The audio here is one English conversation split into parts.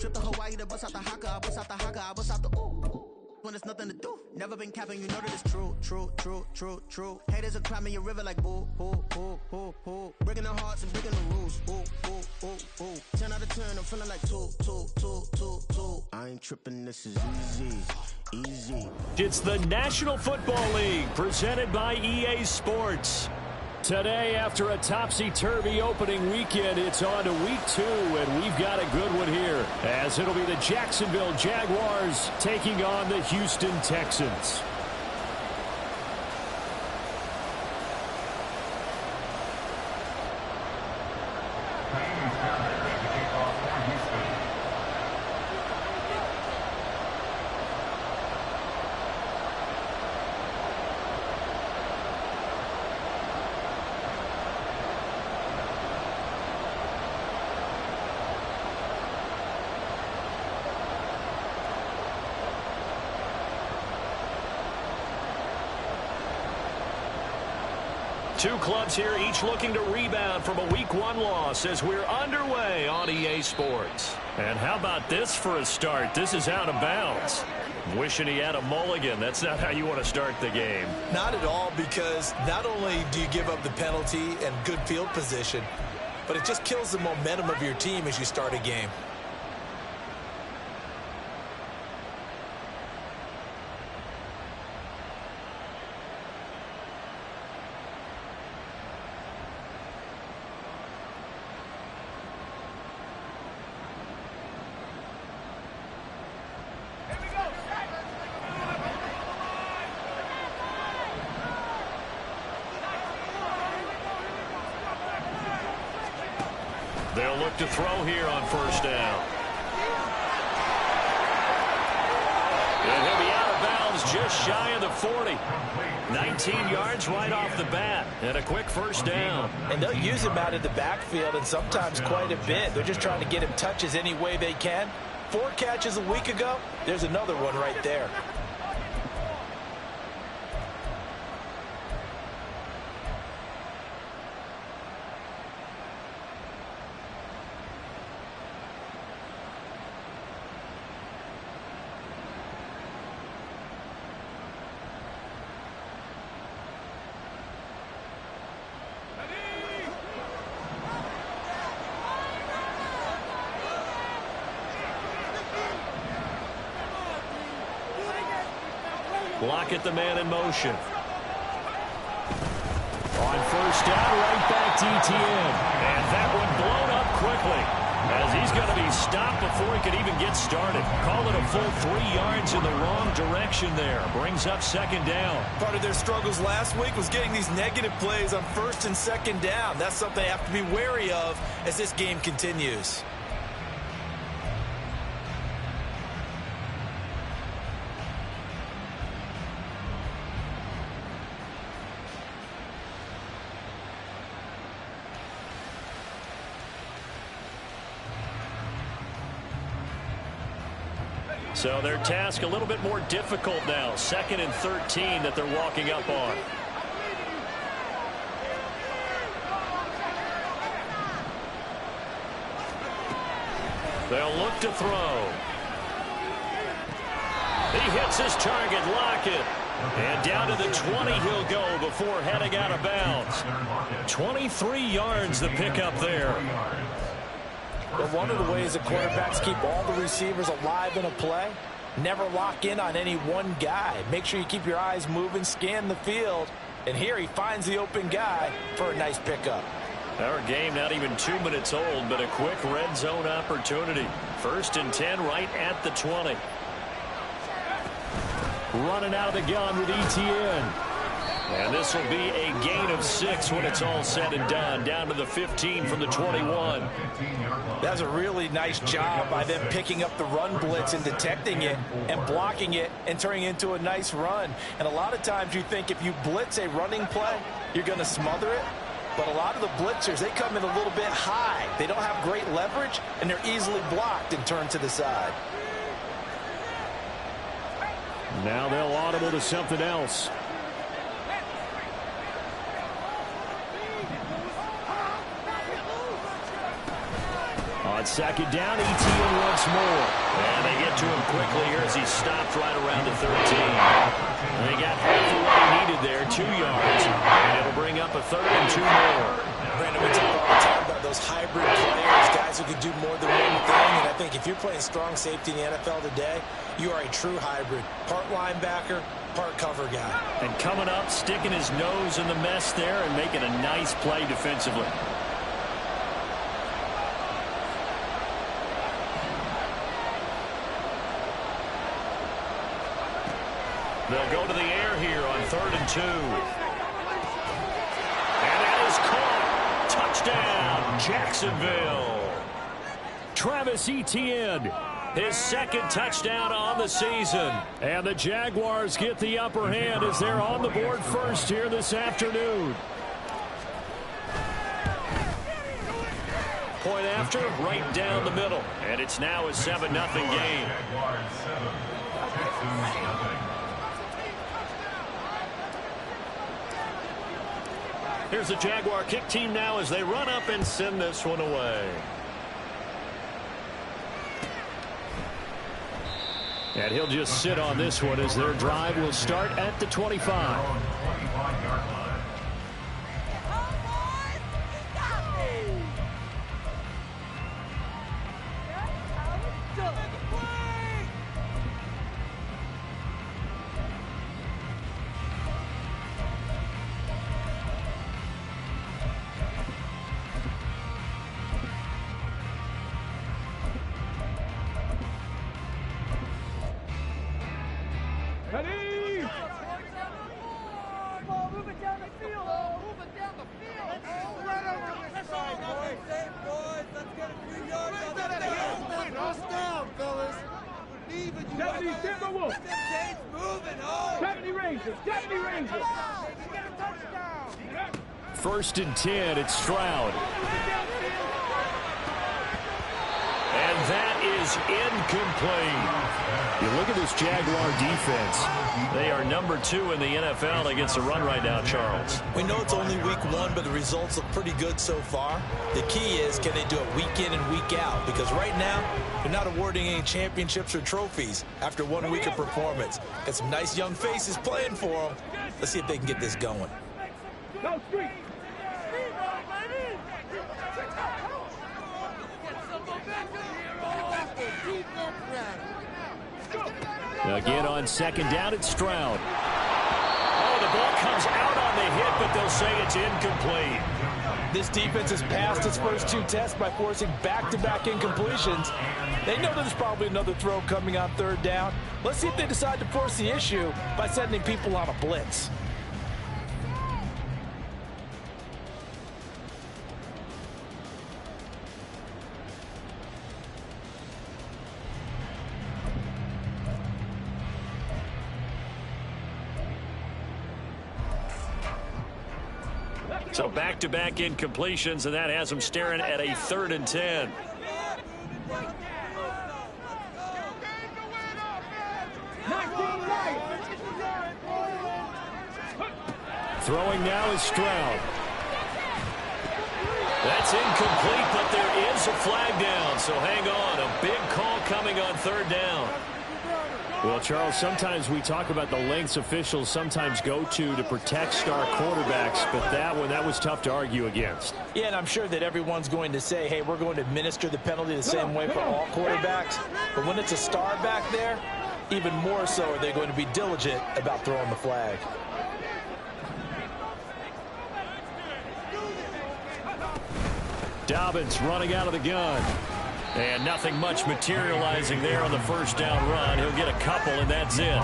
Trip to Hawaii to bust out the haka. I bust out the haka. I bust out the ooh. When there's nothing to do. Never been capping, you know that it's true, true, true, true, true. Haters are climbing your river like boo, boo, boo, boo, boo. Breaking their hearts and breaking the rules. Ooh, ooh, ooh, ooh. 10 out of 10, I'm feeling like two. I ain't tripping, this is easy, easy. It's the National Football League presented by EA Sports. Today, after a topsy-turvy opening weekend, it's on to week 2, and we've got a good one here, as it'll be the Jacksonville Jaguars taking on the Houston Texans. Two clubs here, each looking to rebound from a Week 1 loss as we're underway on EA Sports. And how about this for a start? This is out of bounds. Wishing he had a mulligan. That's not how you want to start the game. Not at all, because not only do you give up the penalty and good field position, but it just kills the momentum of your team as you start a game. They'll look to throw here on first down. And he'll be out of bounds just shy of the 40. 19 yards right off the bat. And a quick first down. And they'll use him out of the backfield, and sometimes quite a bit. They're just trying to get him touches any way they can. 4 catches a week ago. There's another one right there. Lockett, the man in motion. On first down, right back to Etienne. And that one blown up quickly, as he's going to be stopped before he could even get started. Call it a full 3 yards in the wrong direction there. Brings up second down. Part of their struggles last week was getting these negative plays on first and second down. That's something they have to be wary of as this game continues. So their task a little bit more difficult now. 2nd and 13 that they're walking up on. They'll look to throw. He hits his target, Lockett. And down to the 20 he'll go before heading out of bounds. 23 yards the pickup there. But one of the ways the quarterbacks keep all the receivers alive in a play, never lock in on any one guy. Make sure you keep your eyes moving, scan the field. And here he finds the open guy for a nice pickup. Our game not even 2 minutes old, but a quick red zone opportunity. 1st and 10 right at the 20. Running out of the gun with Etienne. And this will be a gain of 6 when it's all said and done. Down to the 15 from the 21. That's a really nice job by them picking up the run blitz and detecting it and blocking it and turning it into a nice run. And a lot of times you think if you blitz a running play, you're going to smother it. But a lot of the blitzers, they come in a little bit high. They don't have great leverage, and they're easily blocked and turned to the side. Now they'll audible to something else. On second down, Etienne once more. And they get to him quickly here as he stopped right around the 13. And they got half of what he needed there, 2 yards. And it'll bring up a 3rd and 2 more. Brandon, we talk all the time about those hybrid players, guys who can do more than one thing. And I think if you're playing strong safety in the NFL today, you are a true hybrid. Part linebacker, part cover guy. And coming up, sticking his nose in the mess there and making a nice play defensively. They'll go to the air here on 3rd and 2. And that is caught. Touchdown, Jacksonville. Travis Etienne, his 2nd touchdown on the season. And the Jaguars get the upper hand as they're on the board first here this afternoon. Point after, right down the middle. And it's now a 7-0 game. Here's the Jaguar kick team now as they run up and send this one away. And he'll just sit on this one as their drive will start at the 25. First and 10, it's Stroud. And that is incomplete. You look at this Jaguar defense. They are number 2 in the NFL against the run right now, Charles. We know it's only week 1, but the results look pretty good so far. The key is, can they do it week in and week out? Because right now, they're not awarding any championships or trophies after 1 week of performance. Got some nice young faces playing for them. Let's see if they can get this going. Go, Street. Again on second down, it's Stroud. Oh, the ball comes out on the hit, but they'll say it's incomplete. This defense has passed its first 2 tests by forcing back-to-back incompletions. They know there's probably another throw coming on 3rd down. Let's see if they decide to force the issue by sending people on a blitz. So back-to-back incompletions, and that has them staring at a 3rd and 10. Throwing now is Stroud. That's incomplete, but there is a flag down, so hang on. A big call coming on 3rd down. Well, Charles, sometimes we talk about the lengths officials sometimes go to protect star quarterbacks, but that was tough to argue against. Yeah, and I'm sure that everyone's going to say, hey, we're going to administer the penalty the same way for all quarterbacks. But when it's a star back there, even more so are they going to be diligent about throwing the flag. Dobbins running out of the gun. And nothing much materializing there on the first down run. He'll get a couple, and that's it.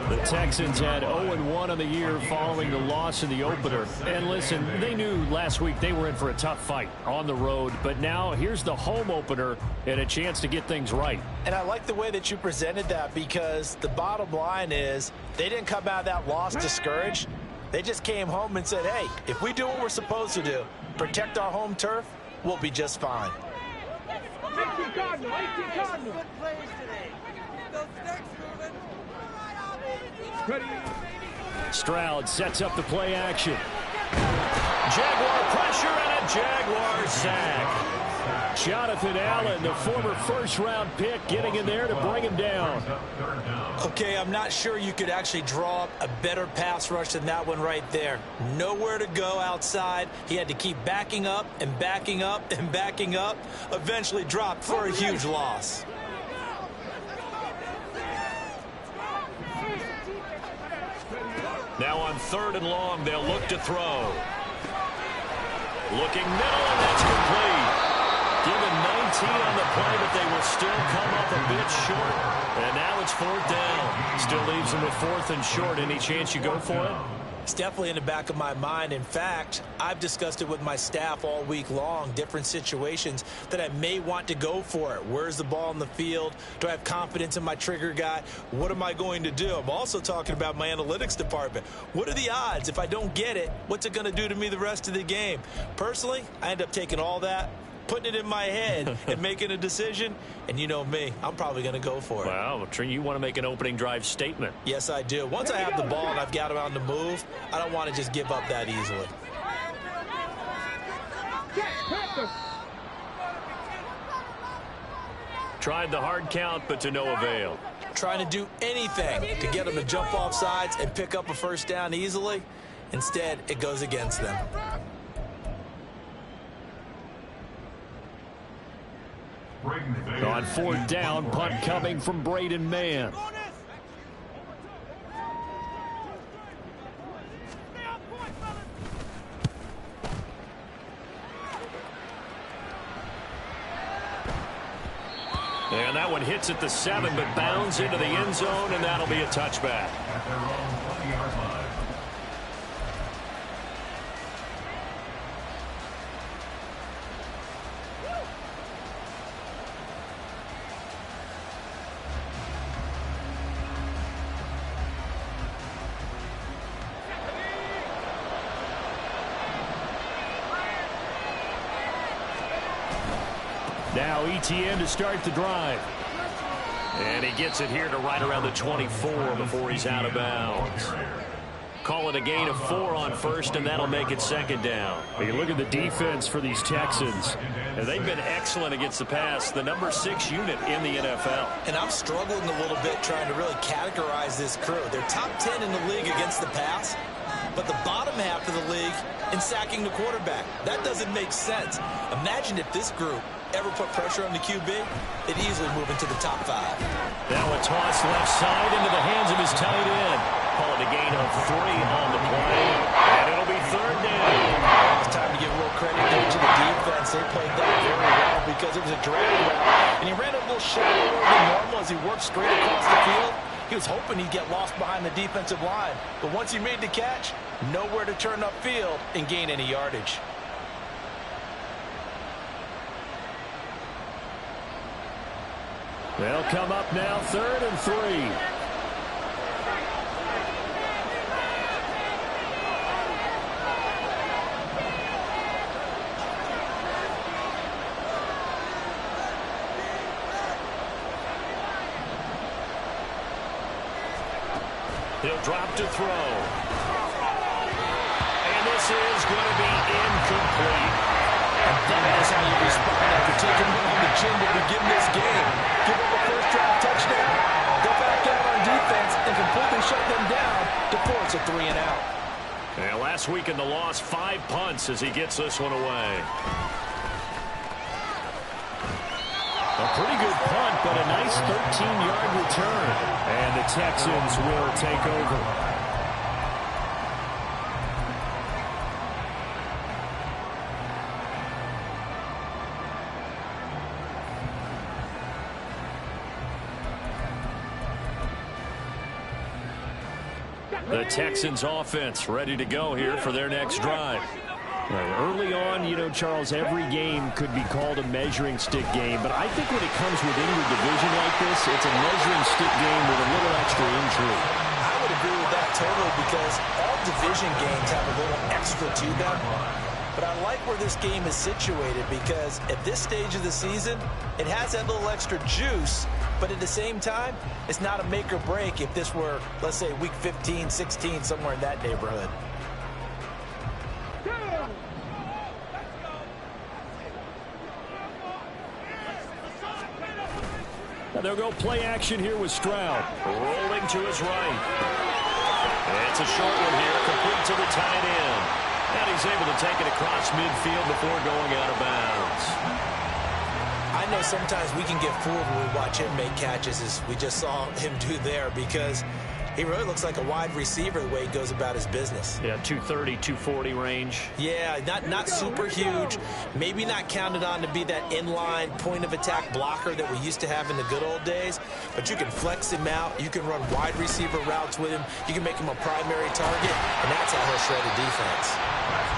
The Texans had 0-1 on the year following the loss in the opener. And listen, they knew last week they were in for a tough fight on the road. But now here's the home opener and a chance to get things right. And I like the way that you presented that, because the bottom line is they didn't come out of that loss discouraged. They just came home and said, hey, if we do what we're supposed to do, protect our home turf, we'll be just fine. 18 Cardinal, 18 Cardinal. Ready. Stroud sets up the play action. Jaguar pressure and a Jaguar sack. Jonathan Allen, the former first-round pick, getting in there to bring him down. Okay, I'm not sure you could actually draw up a better pass rush than that one right there. Nowhere to go outside. He had to keep backing up and backing up and backing up. Eventually dropped for a huge loss. Now on 3rd and long, they'll look to throw. Looking middle, and that's complete. Given 19 on the play, but they will still come up a bit short. And now it's 4th down. Still leaves them with 4th and short. Any chance you go for it? It's definitely in the back of my mind. In fact, I've discussed it with my staff all week long, different situations that I may want to go for it. Where's the ball in the field? Do I have confidence in my trigger guy? What am I going to do? I'm also talking about my analytics department. What are the odds? If I don't get it, what's it going to do to me the rest of the game? Personally, I end up taking all that, putting it in my head and making a decision, and you know me, I'm probably going to go for it. Wow, you want to make an opening drive statement. Yes, I do. Once I have the ball and I've got it on the move, I don't want to just give up that easily. Tried the hard count, but to no avail. Trying to do anything to get them to jump off sides and pick up a first down easily. Instead, it goes against them. On 4th down, punt coming from Braden Mann. And that one hits at the 7, but bounds into the end zone, and that'll be a touchback. Now ETN to start the drive. And he gets it here to right around the 24 before he's out of bounds. Call it a gain of 4 on 1st, and that'll make it 2nd down. You look at the defense for these Texans, and they've been excellent against the pass, the number 6 unit in the NFL. And I'm struggling a little bit trying to really categorize this crew. They're top 10 in the league against the pass, but the bottom half of the league in sacking the quarterback. That doesn't make sense. Imagine if this group ever put pressure on the QB, they'd easily move into the top 5. Now a toss left side into the hands of his tight end. Call it a gain of 3 on the play, and it'll be 3rd down. It's time to give a little credit to the defense. They played that very well because it was a drag route, and he ran a little shallower than normal as he worked straight across the field. He was hoping he'd get lost behind the defensive line, but once he made the catch, nowhere to turn upfield and gain any yardage. They'll come up now 3rd and 3. He'll drop to throw. And this is going to be incomplete. And that is how you respond after taking one on the chin to begin this game. Give up a first drive touchdown, go back out on defense, and completely shut them down to force a 3 and out. Yeah, last week in the loss, 5 punts as he gets this one away. A pretty good punt, but a nice 13-yard return. And the Texans will take over. The Texans offense ready to go here for their next drive. Early on, you know, Charles, every game could be called a measuring stick game, but I think when it comes within your division like this, it's a measuring stick game with a little extra intrigue. I would agree with that totally because all division games have a little extra to them. But I like where this game is situated because at this stage of the season, it has that little extra juice, but at the same time, it's not a make or break if this were, let's say, week 15, 16, somewhere in that neighborhood. And they'll go play action here with Stroud. Rolling to his right. It's a short one here, complete to the tight end. And he's able to take it across midfield before going out of bounds. I know sometimes we can get fooled when we watch him make catches, as we just saw him do there, because he really looks like a wide receiver the way he goes about his business. Yeah, 230, 240 range. Yeah, not super huge. Maybe not counted on to be that inline point-of-attack blocker that we used to have in the good old days, but you can flex him out. You can run wide receiver routes with him. You can make him a primary target, and that's how he'll shred a defense.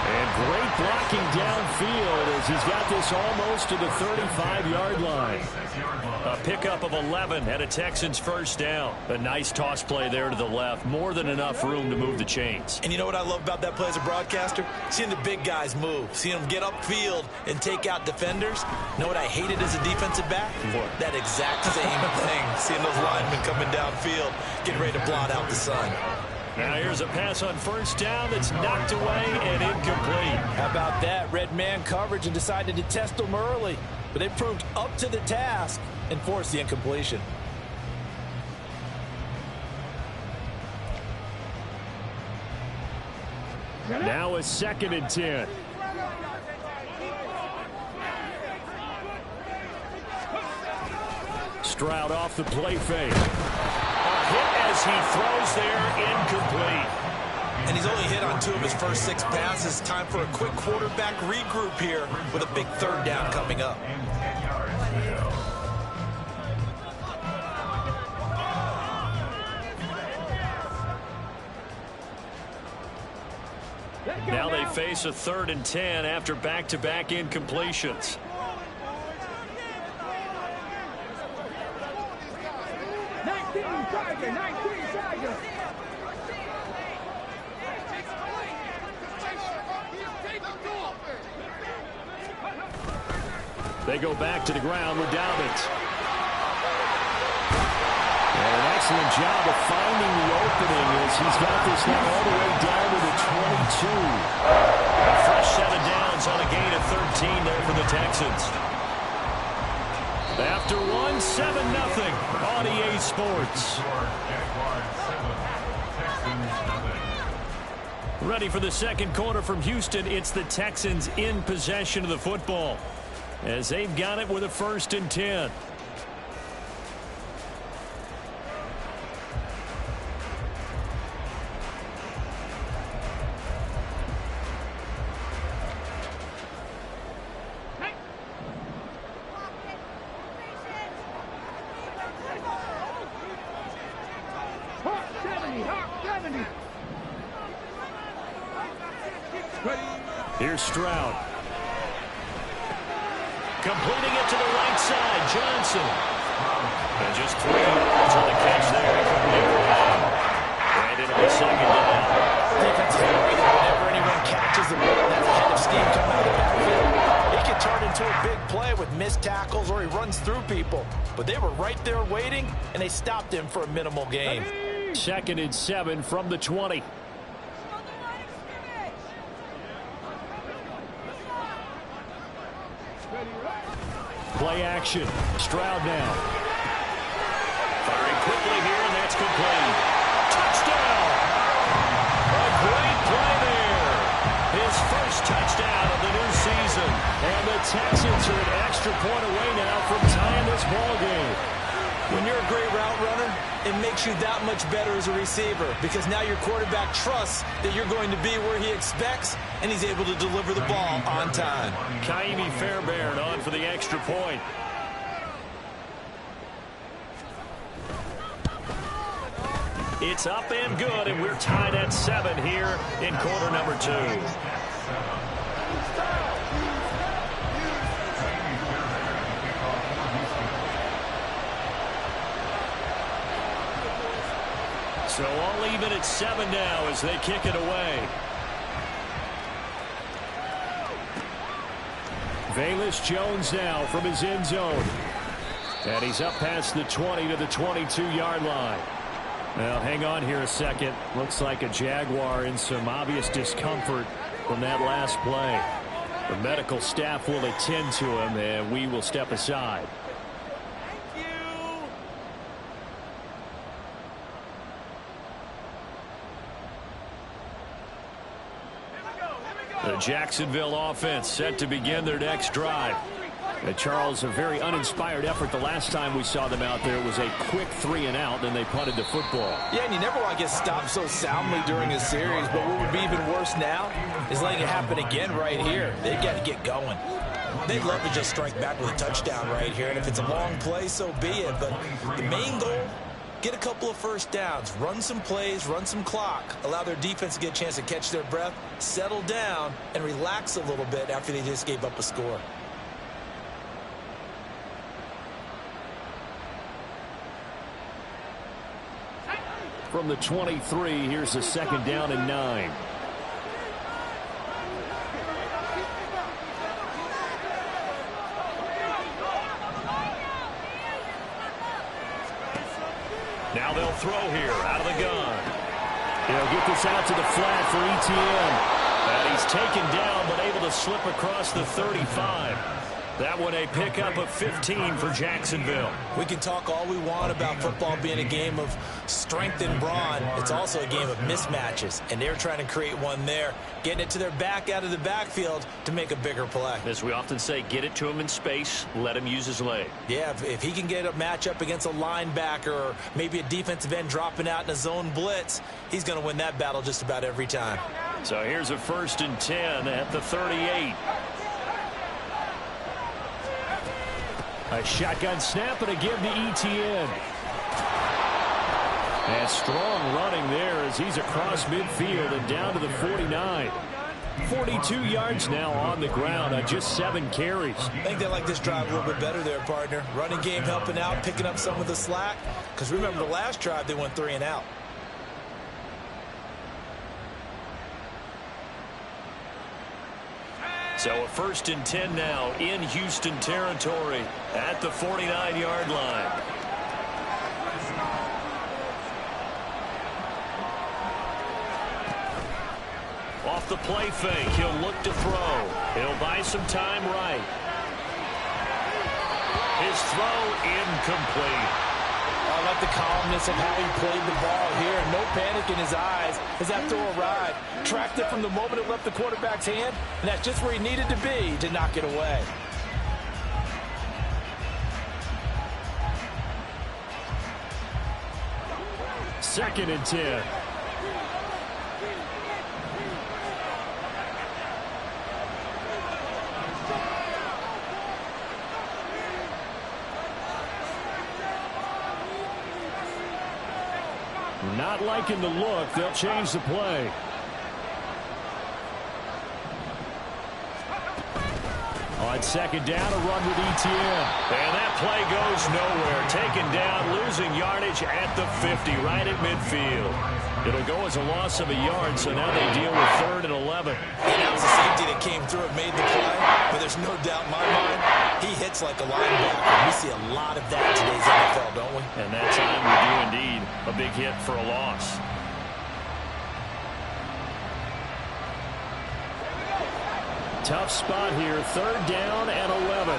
And great blocking downfield as he's got this almost to the 35-yard line. A pickup of 11 and a Texans first down. A nice toss play there to the left. More than enough room to move the chains. And you know what I love about that play as a broadcaster? Seeing the big guys move. Seeing them get upfield and take out defenders. You know what I hated as a defensive back? What? That exact same thing. Seeing those linemen coming downfield, getting ready to blot out the sun. Now here's a pass on first down that's knocked away and incomplete. How about that? Red man coverage and decided to test them early. But they proved up to the task and forced the incompletion. Now a 2nd and 10. Stroud off the play fake. A hit as he throws there, incomplete. And he's only hit on 2 of his first 6 passes. Time for a quick quarterback regroup here with a big 3rd down coming up. Now they face a 3rd and 10 after back-to-back incompletions. They go back to the ground with Dobbins. And an excellent job of finding the opening as he's got this now all the way down to the 22. A fresh set of downs on a gain of 13 there for the Texans. After 1, 7-0 on EA Sports. Ready for the second quarter from Houston. It's the Texans in possession of the football as they've got it with a 1st and 10. Here's Stroud. Completing it to the right side. Johnson. And just 3 yards on the catch there. And it'll be 2nd down. Defensive whenever anyone catches the ball, that head of steam coming out of the backfield, it can turn into a big play with missed tackles or he runs through people. But they were right there waiting, and they stopped him for a minimal gain. 2nd and 7 from the 20. Play action. Stroud now. Firing quickly here, and that's complete. Touchdown! A great play there. His first touchdown of the new season. And the Texans are an extra point away now from tying this ball game. When you're a great route runner, it makes you that much better as a receiver because now your quarterback trusts that you're going to be where he expects, and he's able to deliver the ball on time. Kaimi Fairbairn on for the extra point. It's up and good, and we're tied at 7 here in quarter number 2. So all even at 7 now as they kick it away. Velus Jones now from his end zone. And he's up past the 20 to the 22-yard line. Well, hang on here a second. Looks like a Jaguar in some obvious discomfort from that last play. The medical staff will attend to him, and we will step aside. The Jacksonville offense set to begin their next drive. Charles, a very uninspired effort the last time we saw them out there. It was a quick 3-and-out, then they punted the football. Yeah, and you never want to get stopped so soundly during a series, but what would be even worse now is letting it happen again right here. They've got to get going. They'd love to just strike back with a touchdown right here, and if it's a long play, so be it. But the main goal, get a couple of first downs, run some plays, run some clock, allow their defense to get a chance to catch their breath, settle down, and relax a little bit after they just gave up a score. From the 23, here's a second down and 9. Now they'll throw here out of the gun. He'll get this out to the flat for ETN. And he's taken down but able to slip across the 35. That one a pickup of 15 for Jacksonville. We can talk all we want about football being a game of strength and brawn. It's also a game of mismatches, and they're trying to create one there, getting it to their back out of the backfield to make a bigger play. As we often say, get it to him in space, let him use his leg. Yeah, if he can get a matchup against a linebacker or maybe a defensive end dropping out in a zone blitz, he's going to win that battle just about every time. So here's a 1st and 10 at the 38. A shotgun snap and a give to ETN. And strong running there as he's across midfield and down to the 49. 42 yards now on the ground on just 7 carries. I think they like this drive a little bit better there, partner. Running game helping out, picking up some of the slack. Because remember, the last drive they went 3-and-out. So a 1st and 10 now in Houston territory at the 49-yard line. Off the play fake, he'll look to throw. He'll buy some time right. His throw incomplete. I like the calmness of how he played the ball here. No panic in his eyes as that throw arrived. Tracked it from the moment it left the quarterback's hand, and that's just where he needed to be to knock it away. Second and 10. Not liking the look. They'll change the play. On second down, a run with ETN. And that play goes nowhere. Taken down, losing yardage at the 50, right at midfield. It'll go as a loss of a yard, so now they deal with 3rd and 11. And that was the safety that came through and made the play. But there's no doubt in my mind, he hits like a linebacker. We see a lot of that in today's NFL, don't we? And that time we do indeed a big hit for a loss. Tough spot here, 3rd down and 11.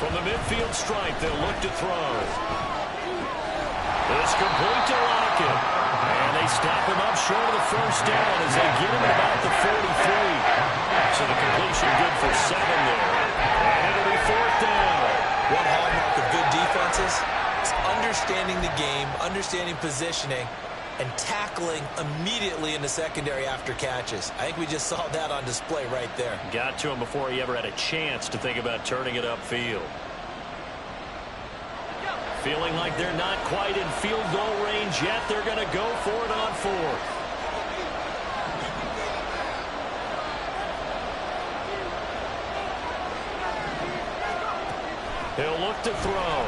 From the midfield stripe, they'll look to throw. It's complete to Lockett. And they stop him up short of the 1st down as they get him at about the 43. So the completion good for 7 there. And it'll be 4th down. One hallmark of good defenses is understanding the game, understanding positioning, and tackling immediately in the secondary after catches. I think we just saw that on display right there. Got to him before he ever had a chance to think about turning it upfield. Feeling like they're not quite in field goal range yet. They're going to go for it on 4th. He'll look to throw.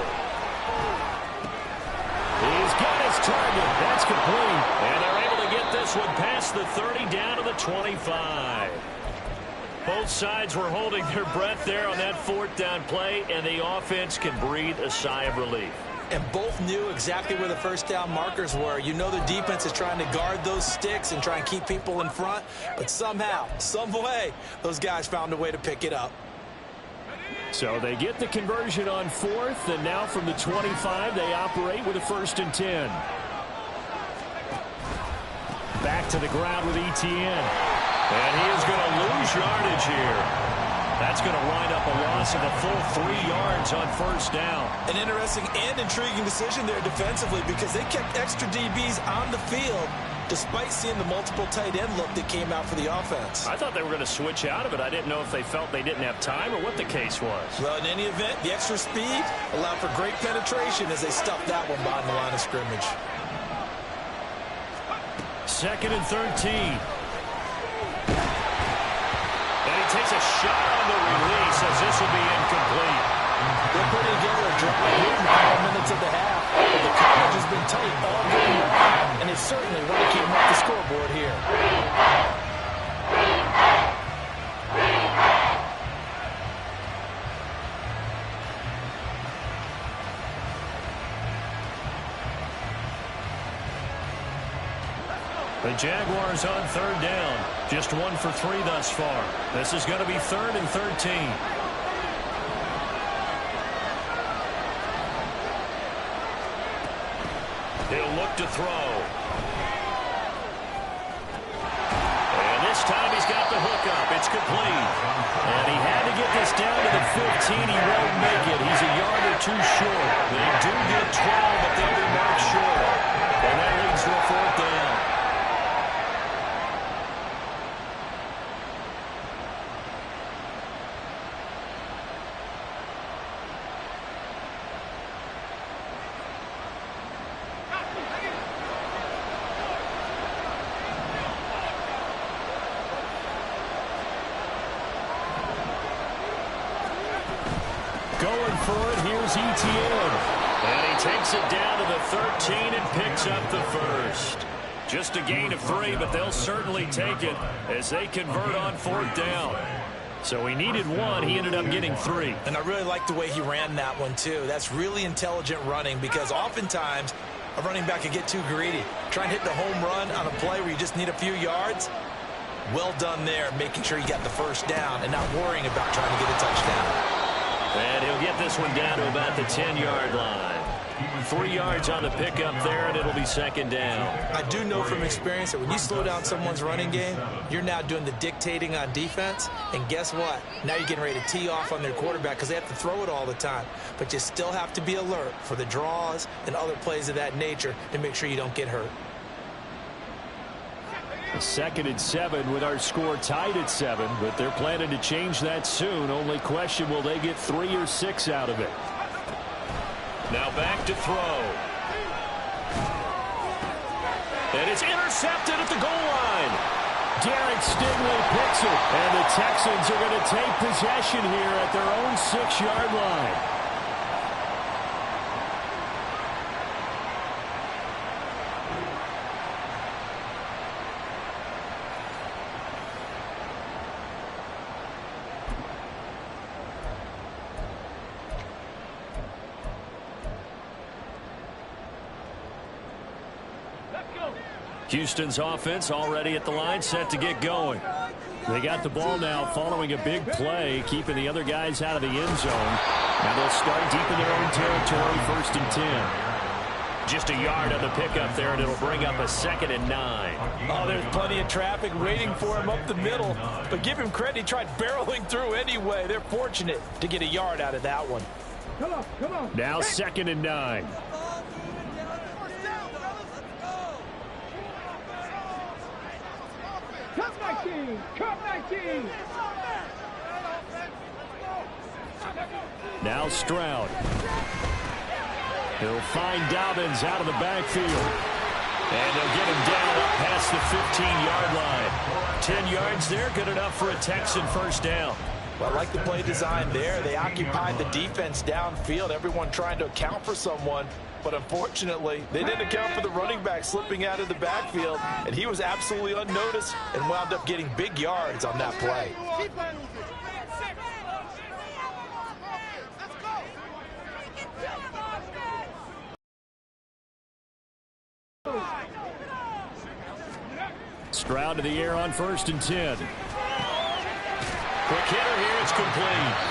He's got his target. That's complete. And they're able to get this one past the 30 down to the 25. Both sides were holding their breath there on that 4th down play, and the offense can breathe a sigh of relief. And both knew exactly where the 1st down markers were. You know the defense is trying to guard those sticks and try and keep people in front, but somehow, some way, those guys found a way to pick it up. So they get the conversion on 4th, and now from the 25, they operate with a 1st and 10. back to the ground with Etienne. And he is going to lose yardage here. That's going to wind up a loss of a full 3 yards on first down. An interesting and intriguing decision there defensively because they kept extra DBs on the field despite seeing the multiple tight end look that came out for the offense. I thought they were going to switch out of it. I didn't know if they felt they didn't have time or what the case was. Well, in any event, the extra speed allowed for great penetration as they stuffed that one behind the line of scrimmage. 2nd and 13. And he takes a shot on the release as this will be incomplete. They're putting together a drive here in the 5 minutes of the half. The coverage has been tight all game long, and they certainly want to keep them off the scoreboard here. The Jaguars on 3rd down. Just 1 for 3 thus far. This is going to be 3rd and 13. He'll look to throw. And this time he's got the hook up. It's complete. And he had to get this down to the 15. He won't make it. He's a yard or 2 short. They do get 12, but they'll be marked short. And that leads to a 4th down. Going for it, here's Etienne. And he takes it down to the 13 and picks up the first. Just a gain of 3, but they'll certainly take it as they convert on 4th down. So he needed 1. He ended up getting 3. And I really like the way he ran that one, too. That's really intelligent running because oftentimes a running back can get too greedy. Try and hit the home run on a play where you just need a few yards. Well done there, making sure you got the first down and not worrying about trying to get a touchdown. And he'll get this one down to about the 10-yard line. 3 yards on the pickup there, and it'll be 2nd down. I do know from experience that when you slow down someone's running game, you're now doing the dictating on defense. And guess what? Now you're getting ready to tee off on their quarterback because they have to throw it all the time. But you still have to be alert for the draws and other plays of that nature to make sure you don't get hurt. 2nd and 7 with our score tied at 7, but they're planning to change that soon. Only question, will they get 3 or 6 out of it? Now back to throw. And it's intercepted at the goal line. Derek Stingley picks it, and the Texans are going to take possession here at their own 6-yard line. Houston's offense already at the line, set to get going. They got the ball now following a big play, keeping the other guys out of the end zone. Now they'll start deep in their own territory, 1st and 10. Just a yard on the pickup there, and it'll bring up a 2nd and 9. Oh, there's plenty of traffic waiting for him up the middle. But give him credit, he tried barreling through anyway. They're fortunate to get a yard out of that one. Come on. Now 2nd and 9. Come 19. Now Stroud. He'll find Dobbins out of the backfield. And they'll get him down up past the 15-yard line. 10 yards there, good enough for a Texan first down. Well, I like the play design there. They occupied the defense downfield, everyone trying to account for someone. But unfortunately, they didn't account for the running back slipping out of the backfield, and he was absolutely unnoticed and wound up getting big yards on that play. Stroud to the air on 1st and 10. Quick hitter here, it's complete.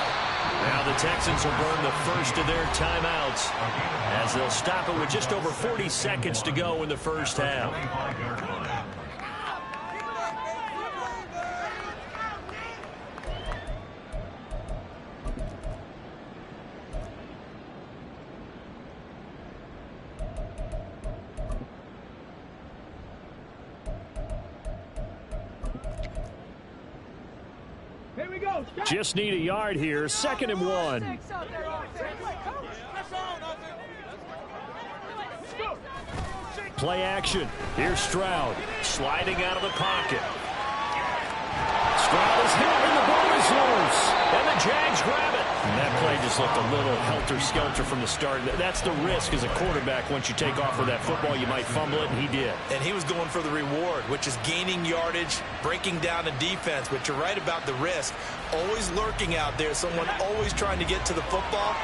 Now the Texans will burn the first of their timeouts as they'll stop it with just over 40 seconds to go in the first half. Here we go. Just need a yard here. 2nd and 1. Play action. Here's Stroud. Sliding out of the pocket. Stroud is hit and the ball is loose. And the Jags grab it. And that play just looked a little helter-skelter from the start. That's the risk as a quarterback. Once you take off with that football, you might fumble it, and he did. And he was going for the reward, which is gaining yardage, breaking down the defense. But you're right about the risk. Always lurking out there, someone always trying to get to the football.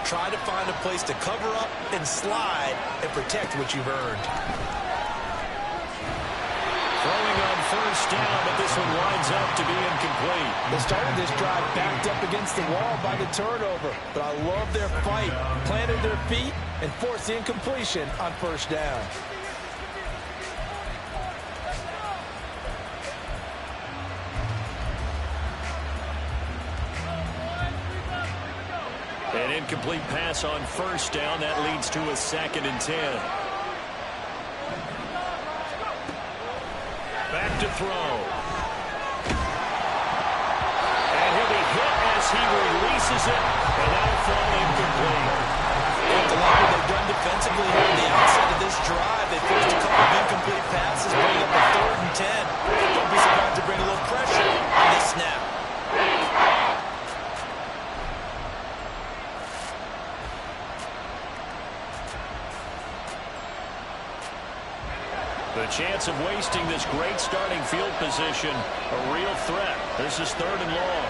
Try to find a place to cover up and slide and protect what you've earned. Throwing on 1st down, but this one winds up to be incomplete. They started this drive backed up against the wall by the turnover, but I love their fight. Planted their feet and forced the incompletion on 1st down. An incomplete pass on 1st down. That leads to a 2nd and 10. Back to throw. And he'll be hit as he releases it, and that'll fall incomplete. After what they've done defensively here on the outside of this drive, they forced a couple of incomplete passes, bringing up a 3rd and 10. Don't be surprised to bring a little pressure on this snap. The chance of wasting this great starting field position, a real threat. This is 3rd and long.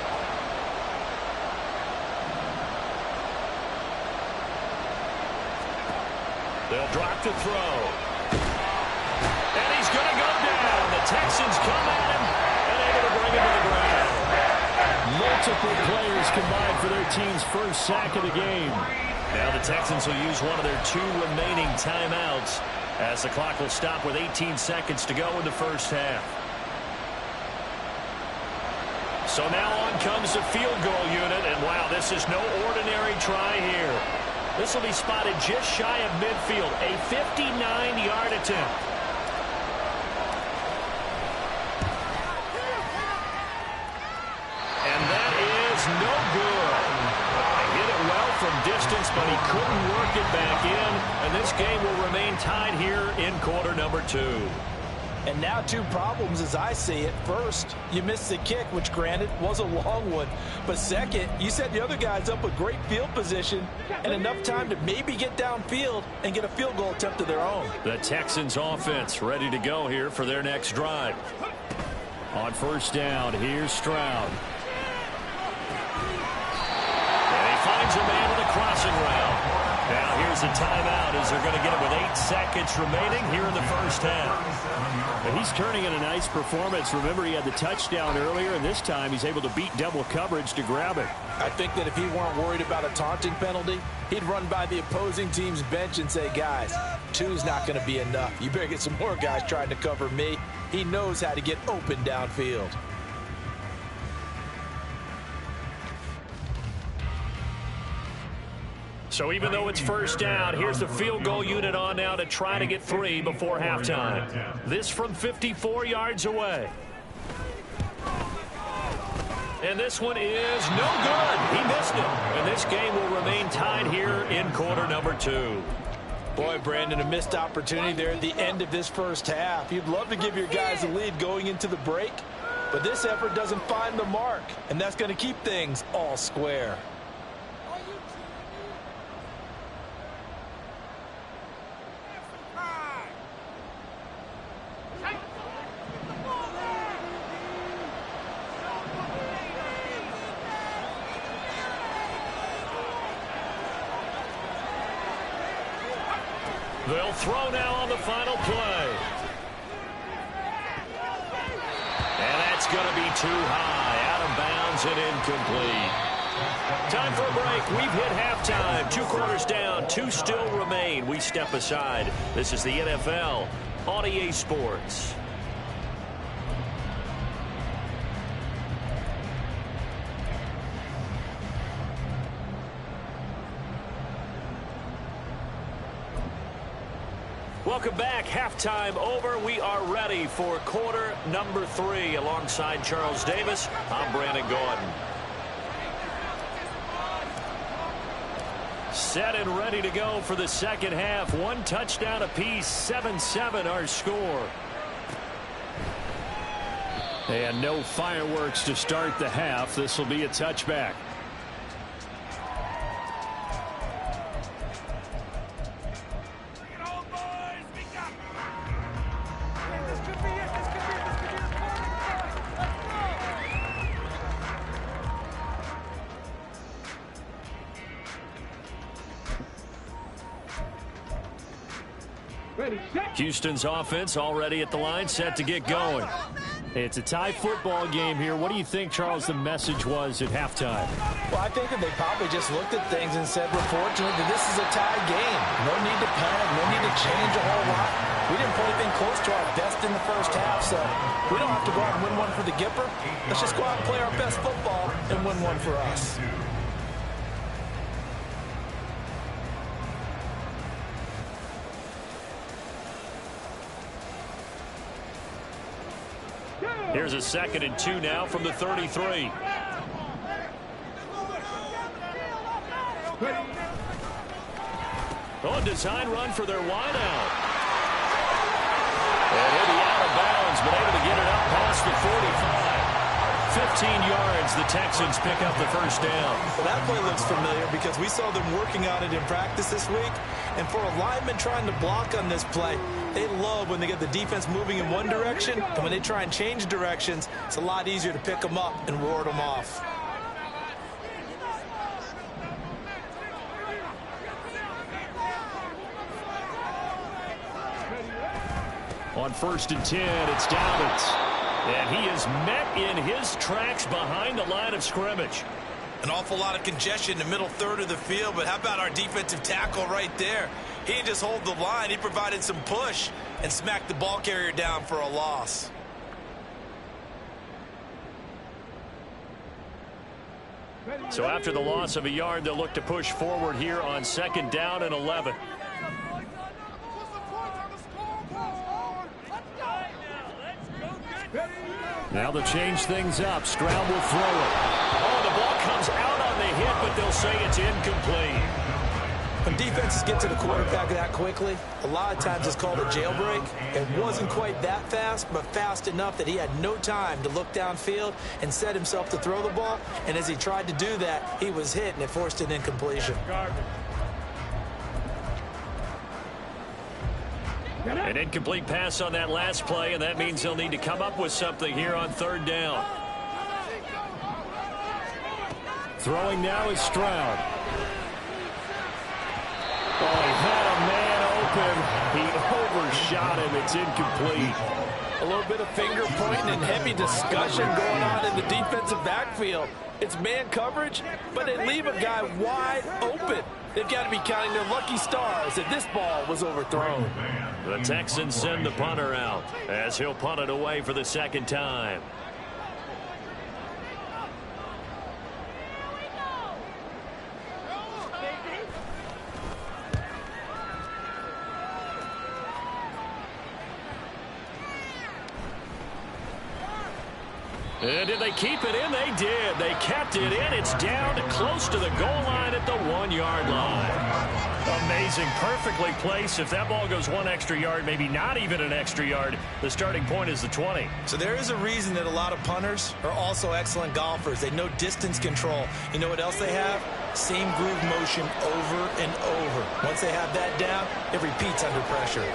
They'll drop to throw. And he's going to go down. The Texans come at him and able to bring him to the ground. Multiple players combined for their team's first sack of the game. Now the Texans will use one of their 2 remaining timeouts, as the clock will stop with 18 seconds to go in the 1st half. So now on comes the field goal unit, and wow, this is no ordinary try here. This will be spotted just shy of midfield, a 59-yard attempt. And that is no good. Hit it well from distance, but he couldn't work it back in, and this game will remain tied here in quarter number 2. And now 2 problems as I see it. First, you missed the kick, which granted was a long one. But second, you set the other guys up with great field position and enough time to maybe get downfield and get a field goal attempt of their own. The Texans offense ready to go here for their next drive. On 1st down, here's Stroud. And he finds a man with a crossing route. Now here's a timeout as they're going to get it with 8 seconds remaining here in the 1st half. But he's turning in a nice performance. Remember, he had the touchdown earlier, and this time he's able to beat double coverage to grab it. I think that if he weren't worried about a taunting penalty, he'd run by the opposing team's bench and say, guys, 2's not going to be enough. You better get some more guys trying to cover me. He knows how to get open downfield. So even though it's 1st down, here's the field goal unit on now to try to get 3 before halftime. This from 54 yards away. And this one is no good. He missed it. And this game will remain tied here in quarter number 2. Boy, Brandon, a missed opportunity there at the end of this 1st half. You'd love to give your guys a lead going into the break, but this effort doesn't find the mark, and that's going to keep things all square. They'll throw now on the final play. And that's going to be too high. Out of bounds and incomplete. Time for a break. We've hit halftime. 2 quarters down. 2 still remain. We step aside. This is the NFL on EA Sports. Welcome back. Halftime over. We are ready for quarter number 3. Alongside Charles Davis, I'm Brandon Gordon. Set and ready to go for the second half. 1 touchdown apiece. 7-7 our score. And no fireworks to start the half. This will be a touchback. Houston's offense already at the line, set to get going. It's a tie football game here. What do you think, Charles, the message was at halftime? Well, I think that they probably just looked at things and said, we're fortunate that this is a tie game. No need to panic, no need to change a whole lot. We didn't play anything close to our best in the first half, so we don't have to go out and win one for the Gipper. Let's just go out and play our best football and win one for us. Here's a 2nd and 2 now from the 33. Oh, design run for their wideout. And he'll be out of bounds, but able to get it up past the 45. 15 yards, the Texans pick up the first down. Well, that play looks familiar because we saw them working on it in practice this week. And for a lineman trying to block on this play, they love when they get the defense moving in one direction. And when they try and change directions, it's a lot easier to pick them up and ward them off. On 1st and 10, it's Dobbins. And he is met in his tracks behind the line of scrimmage. An awful lot of congestion in the middle third of the field, but how about our defensive tackle right there? He didn't just hold the line, he provided some push and smacked the ball carrier down for a loss. So after the loss of a yard, they'll look to push forward here on 2nd down and 11. Now they'll change things up. Stroud will throw it. Oh, the ball comes out on the hit, but they'll say it's incomplete. When defenses get to the quarterback that quickly, a lot of times it's called a jailbreak. It wasn't quite that fast, but fast enough that he had no time to look downfield and set himself to throw the ball. And as he tried to do that, he was hit, and it forced an incompletion. An incomplete pass on that last play, and that means they'll need to come up with something here on 3rd down. Throwing now is Stroud. Oh, he had a man open. He overshot him. It's incomplete. A little bit of finger pointing and heavy discussion going on in the defensive backfield. It's man coverage, but they leave a guy wide open. They've got to be counting their lucky stars that this ball was overthrown. The Texans send the punter out as he'll punt it away for the 2nd time. And did they keep it in? They did. They kept it in. It's down close to the goal line at the 1-yard line. Amazing. Perfectly placed. If that ball goes 1 extra yard, maybe not even an extra yard, the starting point is the 20. So there is a reason that a lot of punters are also excellent golfers. They know distance control. You know what else they have? Same groove motion over and over. Once they have that down, it repeats under pressure.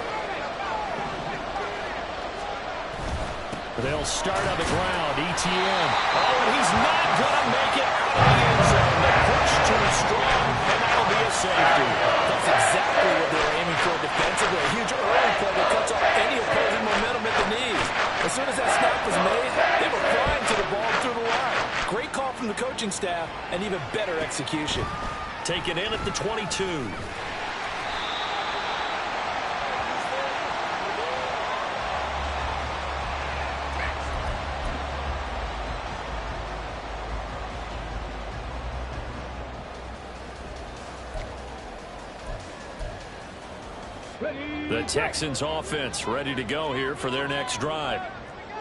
They'll start on the ground. ETN. Oh, and he's not going to make it out of the end zone. The push too strong, and that'll be a safety. That's exactly what they were aiming for defensively. A huge early play that cuts off any opposing momentum at the knees. As soon as that snap was made, they were flying to the ball through the line. Great call from the coaching staff, and even better execution. Taken in at the 22. The Texans offense ready to go here for their next drive.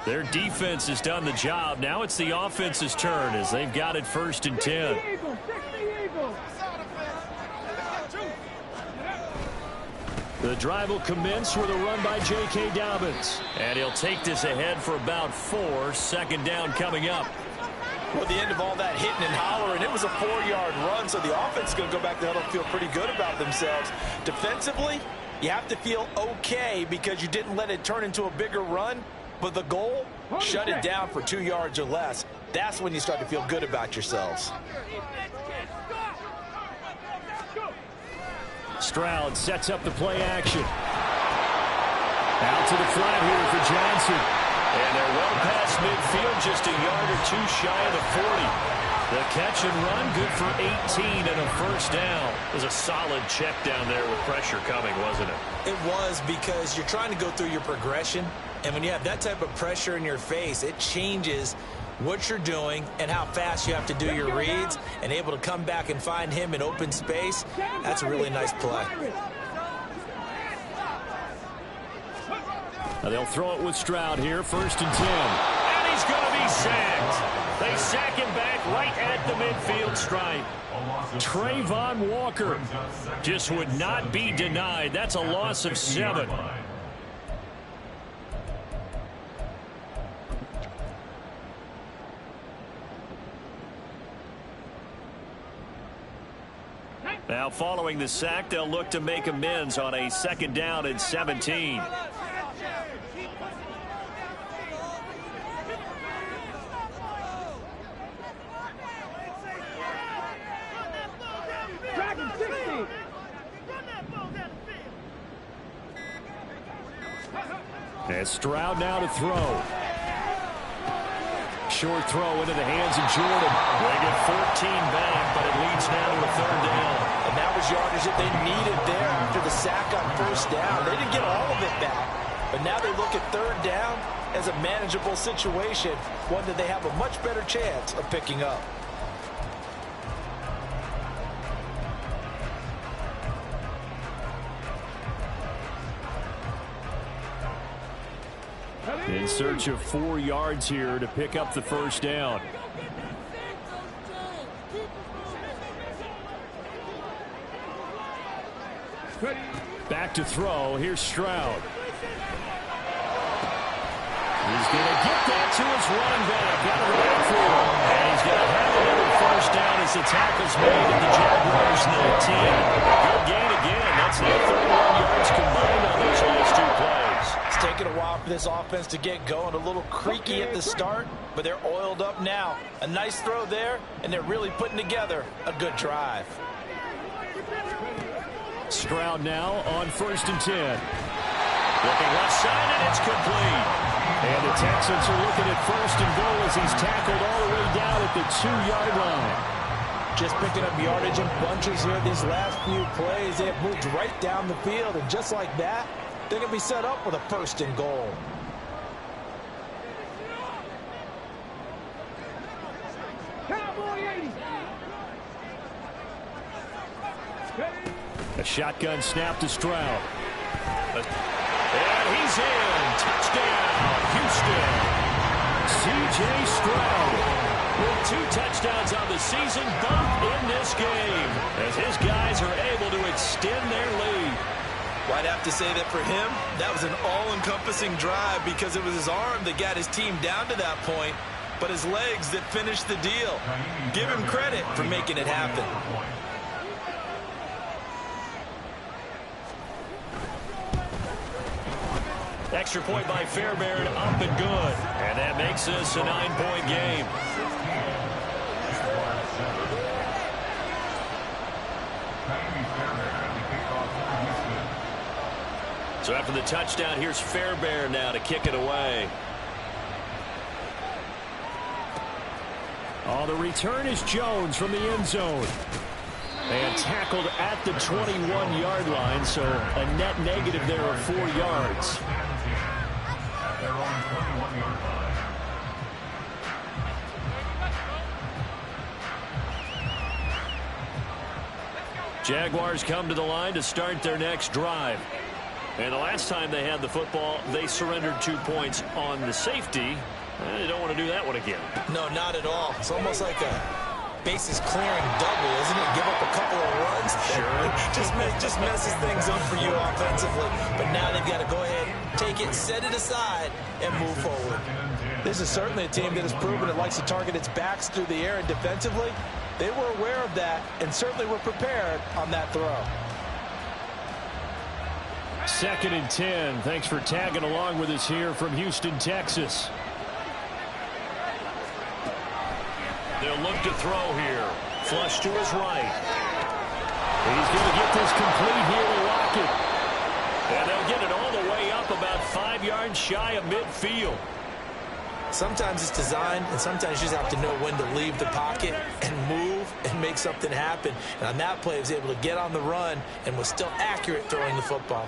Their defense has done the job. Now it's the offense's turn as they've got it 1st and 10. The drive will commence with a run by J.K. Dobbins. And he'll take this ahead for about 4. 2nd down coming up. Well, the end of all that hitting and hollering, it was a 4-yard run, so the offense is going to go back there and feel pretty good about themselves. Defensively, you have to feel okay because you didn't let it turn into a bigger run, but the goal, shut it down for 2 yards or less. That's when you start to feel good about yourselves. Stroud sets up the play action. Out to the flat here for Johnson. And they're well past midfield, just a yard or 2 shy of the 40. The catch and run, good for 18 and a 1st down. It was a solid check down there with pressure coming, wasn't it? It was, because you're trying to go through your progression, and when you have that type of pressure in your face, it changes what you're doing and how fast you have to do your reads, and able to come back and find him in open space. That's a really nice play. Now they'll throw it with Stroud here, 1st and 10. And he's going to be sacked. They sack him back right at the midfield stripe. Trayvon Walker just would not be denied. That's a loss of 7. Now following the sack, they'll look to make amends on a 2nd down and 17. And Stroud now to throw. Short throw into the hands of Jordan. They get 14 back, but it leads now to a 3rd down. And that was yardage that they needed there after the sack on 1st down. They didn't get all of it back, but now they look at 3rd down as a manageable situation, one that they have a much better chance of picking up. In search of 4 yards here to pick up the 1st down. Back to throw. Here's Stroud. He's going to get that to his running back out of the backfield. And he's going to have another 1st down as the tackle's made at the Jaguars 19. Good gain again. That's now 31 yards combined on those last 2 plays. It's taken a while for this offense to get going. A little creaky at the start, but they're oiled up now. A nice throw there, and they're really putting together a good drive. Stroud now on 1st and 10. Looking left side, and it's complete. And the Texans are looking at 1st and goal as he's tackled all the way down at the 2-yard line. Just picking up yardage in bunches here these last few plays. They have moved right down the field, and just like that, they're going to be set up with a 1st and goal. A shotgun snap to Stroud. And he's in. Touchdown, Houston. C.J. Stroud with 2 touchdowns on the season, both in this game, as his guys are able to extend their lead. Well, I'd have to say that for him, that was an all-encompassing drive because it was his arm that got his team down to that point, but his legs that finished the deal. Give him credit for making it happen. Extra point by Fairbairn, up and good. And that makes this a 9-point game. So after the touchdown, here's Fairbairn now to kick it away. Oh, the return is Jones from the end zone. And tackled at the 21-yard line, so a net negative there of 4 yards. Jaguars come to the line to start their next drive. And the last time they had the football, they surrendered 2 points on the safety. They don't want to do that one again. No, not at all. It's almost like a bases clearing double, isn't it? Give up a couple of runs. Sure. just messes things up for you offensively. But now they've got to go ahead, take it, set it aside, and move forward. This is certainly a team that has proven it likes to target its backs through the air, and defensively, they were aware of that and certainly were prepared on that throw. 2nd and 10. Thanks for tagging along with us here from Houston, Texas. They'll look to throw here. Flush to his right. He's going to get this complete here to Lockett. And they'll get it all the way up about 5 yards shy of midfield. Sometimes it's designed, and sometimes you just have to know when to leave the pocket and move and make something happen. And on that play, he was able to get on the run and was still accurate throwing the football.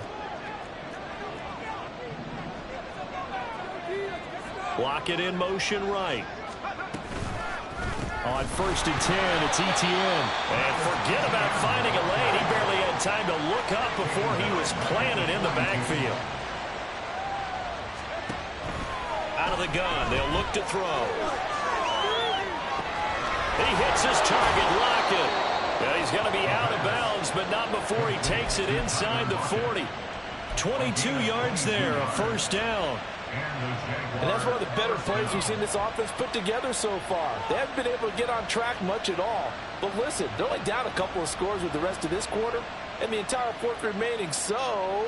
Lockett in motion right. On 1st and 10, it's Etienne. And forget about finding a lane. He barely had time to look up before he was planted in the backfield. Out of the gun, they'll look to throw. He hits his target, Lockett. Yeah, he's going to be out of bounds, but not before he takes it inside the 40. 22 yards there, a 1st down. And that's one of the better plays we've seen this offense put together so far. They haven't been able to get on track much at all. But listen, they're only down a couple of scores with the rest of this quarter and the entire 4th remaining, so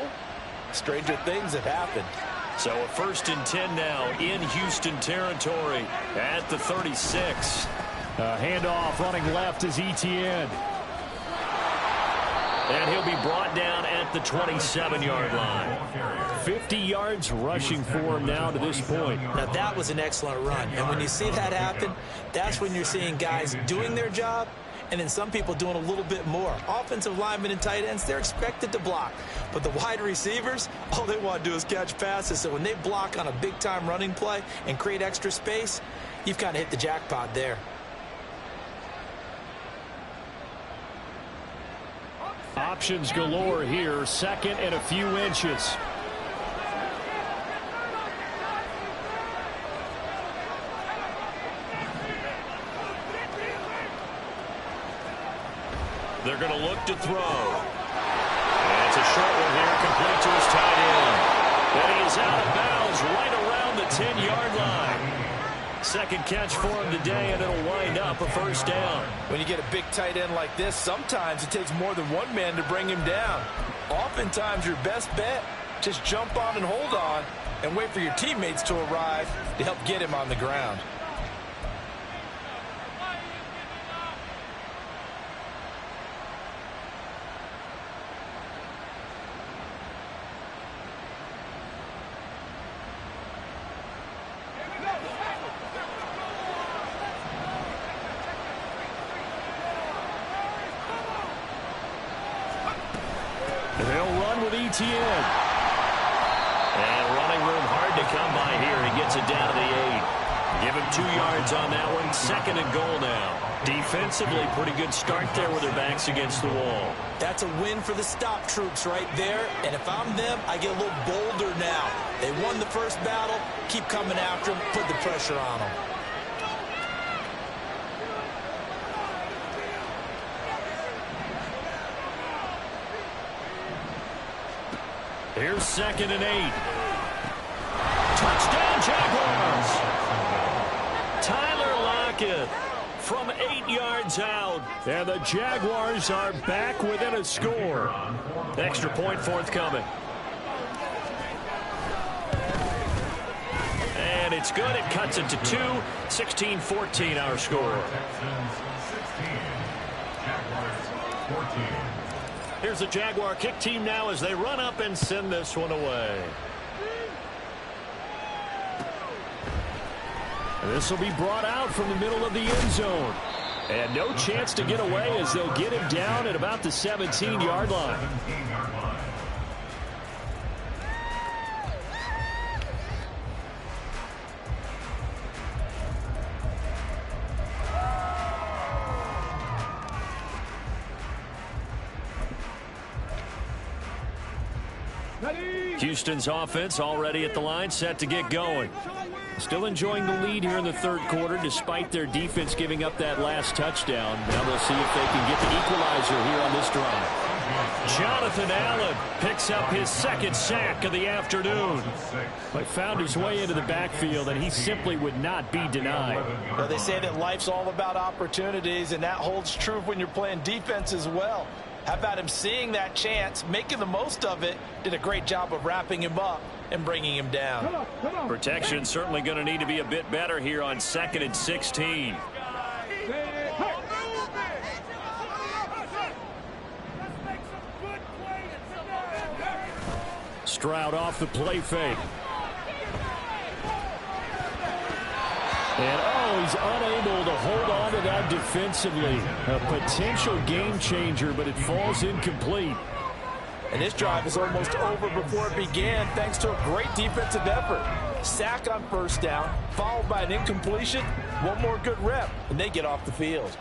stranger things have happened. So a 1st and 10 now in Houston territory at the 36. Handoff running left is Etienne. And he'll be brought down at the 27-yard line. 50 yards rushing for him now to this point. Now, that was an excellent run. And when you see that happen, that's when you're seeing guys doing their job and then some people doing a little bit more. Offensive linemen and tight ends, they're expected to block. But the wide receivers, all they want to do is catch passes. So when they block on a big-time running play and create extra space, you've kind of hit the jackpot there. Options galore here. 2nd and a few inches. They're going to look to throw. And it's a short one here, complete to his tight end. And he is out of bounds right around the 10-yard line. 2nd catch for him today, and it'll wind up a 1st down. When you get a big tight end like this, sometimes it takes more than one man to bring him down. Oftentimes, your best bet, just jump on and hold on and wait for your teammates to arrive to help get him on the ground. They'll run with Etienne. And running room hard to come by here. He gets it down to the 8. Give him 2 yards on that one. 2nd and goal now. Defensively, pretty good start there with their backs against the wall. That's a win for the stop troops right there. And if I'm them, I get a little bolder now. They won the first battle. Keep coming after them. Put the pressure on them. Here's 2nd and 8. Touchdown, Jaguars. Tyler Lockett from 8 yards out. And the Jaguars are back within a score. Extra point forthcoming. And it's good. It cuts it to 2. 16-14 our score. Here's the Jaguar kick team now as they run up and send this one away. This will be brought out from the middle of the end zone. And no chance to get away as they'll get him down at about the 17-yard line. Houston's offense already at the line, set to get going. Still enjoying the lead here in the third quarter, despite their defense giving up that last touchdown. Now they'll see if they can get the equalizer here on this drive. Jonathan Allen picks up his second sack of the afternoon. But found his way into the backfield, and he simply would not be denied. Well, they say that life's all about opportunities, and that holds true when you're playing defense as well. How about him seeing that chance, making the most of it, did a great job of wrapping him up and bringing him down. Protection certainly going to need to be a bit better here on 2nd and 16. Stroud off the play fake. And, he's unable to hold on to that defensively. A potential game changer, but it falls incomplete. And this drive is almost over before it began, thanks to a great defensive effort. Sack on first down, followed by an incompletion. One more good rep, and they get off the field.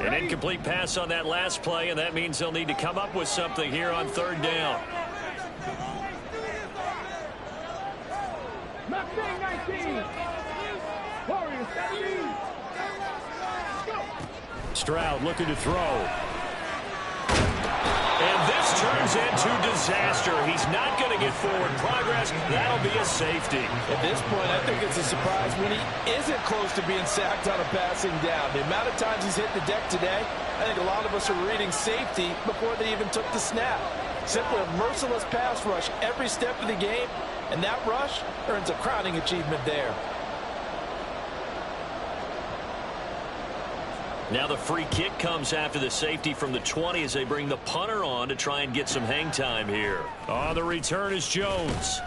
An incomplete pass on that last play, and that means they'll need to come up with something here on third down. Stroud looking to throw. And this turns into disaster. He's not going to get forward progress. That'll be a safety. At this point, I think it's a surprise when he isn't close to being sacked on a passing down. The amount of times he's hit the deck today, I think a lot of us are reading safety before they even took the snap. Simply a merciless pass rush every step of the game, and that rush earns a crowning achievement there. Now the free kick comes after the safety from the 20 as they bring the punter on to try and get some hang time here. On the return is Jones.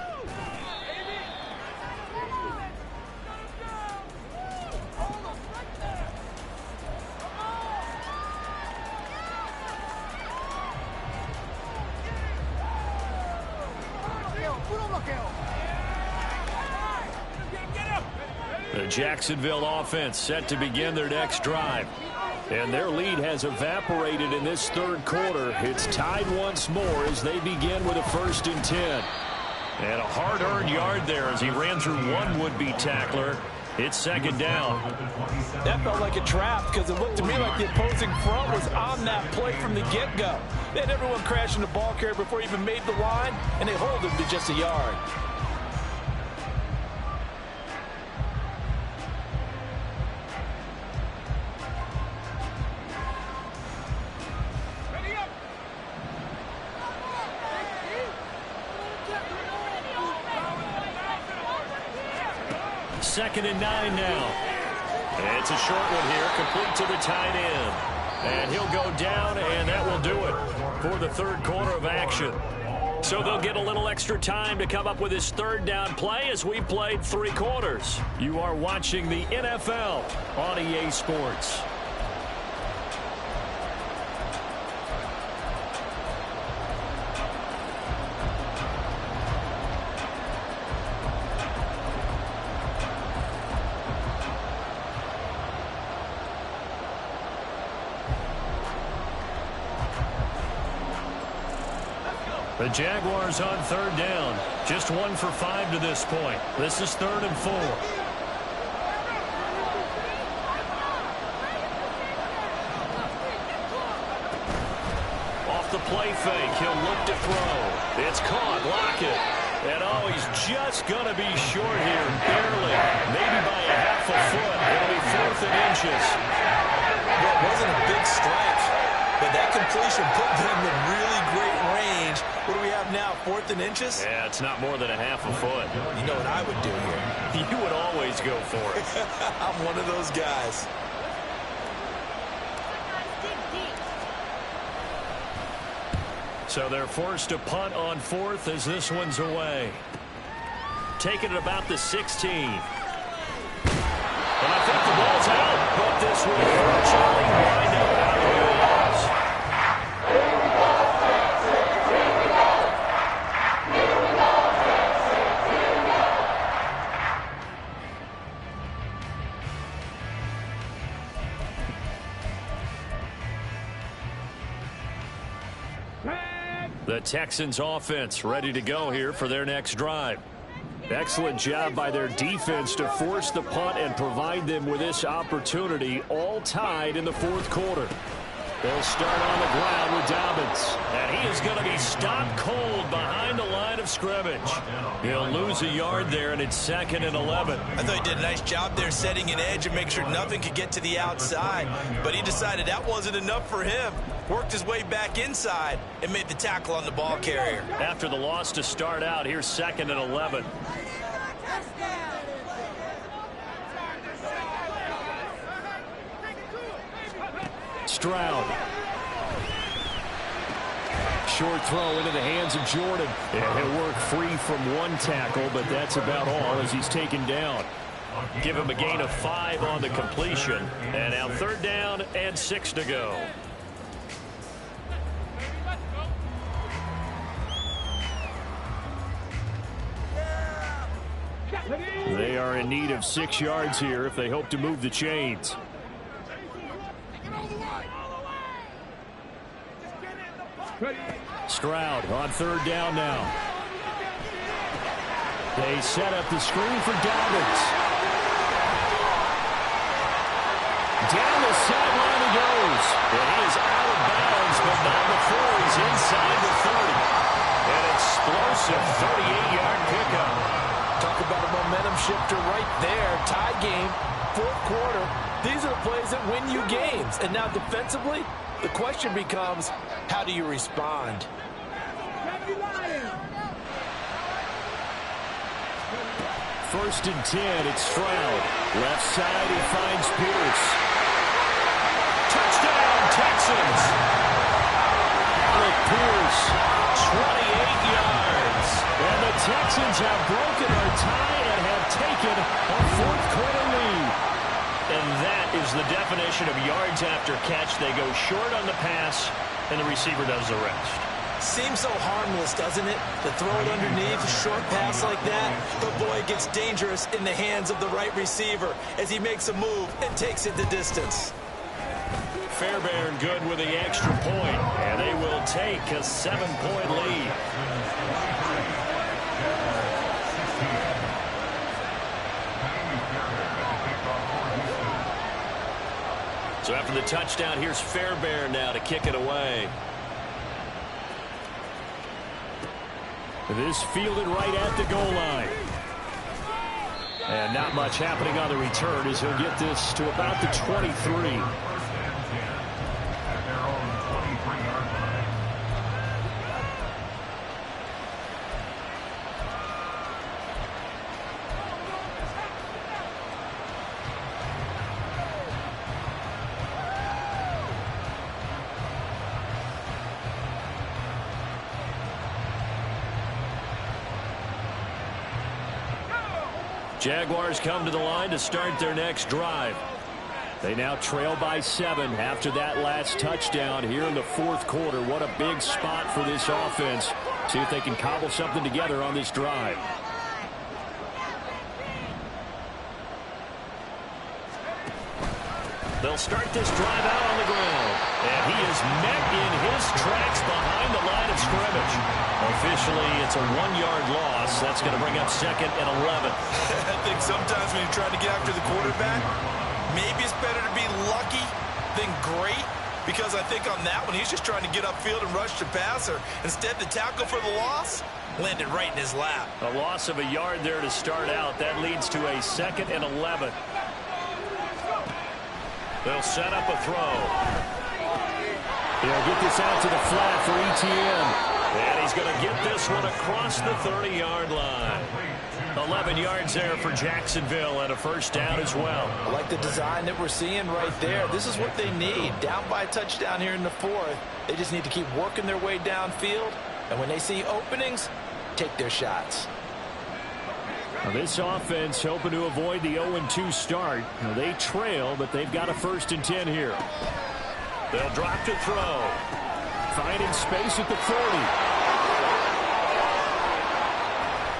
The Jacksonville offense set to begin their next drive. And their lead has evaporated in this third quarter. It's tied once more as they begin with a 1st and 10. And a hard-earned yard there as he ran through one would-be tackler. It's 2nd down. That felt like a trap because it looked to me like the opposing front was on that play from the get-go. They had everyone crashing the ball carrier before he even made the line, and they hold him to just a yard. Second and 9 now. It's a short one here, complete to the tight end. And he'll go down, and that will do it for the third quarter of action. So they'll get a little extra time to come up with his third down play as we played 3 quarters. You are watching the NFL on EA Sports. The Jaguars on third down. Just 1 for 5 to this point. This is 3rd and 4. Off the play fake, he'll look to throw. It's caught, Lockett. And he's just going to be short here, barely. Maybe by a half a foot. It'll be 4th and inches. Well, it wasn't a big stretch, but that completion put them in really great range. What do we have now, 4th and inches? Yeah, it's not more than a half a foot. You know what I would do here? You would always go for it. I'm one of those guys. So they're forced to punt on 4th as this one's away. Taking it about the 16. And I think the ball's out, but this will fortunately wind up out of bounds. The Texans offense ready to go here for their next drive. Excellent job by their defense to force the punt and provide them with this opportunity, all tied in the fourth quarter. They'll start on the ground with Dobbins. And he is going to be stopped cold behind the line of scrimmage. He'll lose a yard there, and it's 2nd and 11. I thought he did a nice job there setting an edge and make sure nothing could get to the outside. But he decided that wasn't enough for him. Worked his way back inside and made the tackle on the ball carrier. After the loss to start out, here's 2nd and 11. Stroud. Short throw into the hands of Jordan. And he'll work free from one tackle, but that's about all as he's taken down. Give him a gain of 5 on the completion. And now 3rd down and 6 to go. They are in need of 6 yards here if they hope to move the chains. Stroud on 3rd down now. They set up the screen for Dobbins. Down the sideline he goes. And he is out of bounds, but not before he's inside the 30. An explosive 38-yard pickup. Talk about a momentum shifter right there. Tie game, 4th quarter. These are the plays that win you games. And now defensively, the question becomes, how do you respond? First and 10, it's Stroud. Left side, he finds Pierce. Touchdown, Texans! Alec Pierce, 28 yards. And the Texans have broken our tie and have taken a 4th quarter lead. And that is the definition of yards after catch. They go short on the pass, and the receiver does the rest. Seems so harmless, doesn't it? To throw it underneath, a short pass like that. But boy, it gets dangerous in the hands of the right receiver as he makes a move and takes it the distance. Fairbairn good with the extra point, and they will take a 7-point lead. So after the touchdown, here's Fairbairn now to kick it away. This fielded right at the goal line. And not much happening on the return as he'll get this to about the 23. Jaguars come to the line to start their next drive. They now trail by 7 after that last touchdown here in the 4th quarter. What a big spot for this offense. See if they can cobble something together on this drive. They'll start this drive out on the ground. And he is met in his tracks behind the line of scrimmage. Officially, it's a 1-yard loss. That's going to bring up 2nd and 11. I think sometimes when you're trying to get after the quarterback, maybe it's better to be lucky than great. Because I think on that one, he's just trying to get upfield and rush the passer. Instead, the tackle for the loss landed right in his lap. A loss of a yard there to start out. That leads to a 2nd and 11. They'll set up a throw. He'll get this out to the flat for ETN. And he's going to get this one across the 30-yard line. 11 yards there for Jacksonville and a 1st down as well. I like the design that we're seeing right there. This is what they need. Down by a touchdown here in the 4th. They just need to keep working their way downfield. And when they see openings, take their shots. Now this offense hoping to avoid the 0-2 start. Now they trail, but they've got a 1st and 10 here. They'll drop to throw. Finding space at the 40.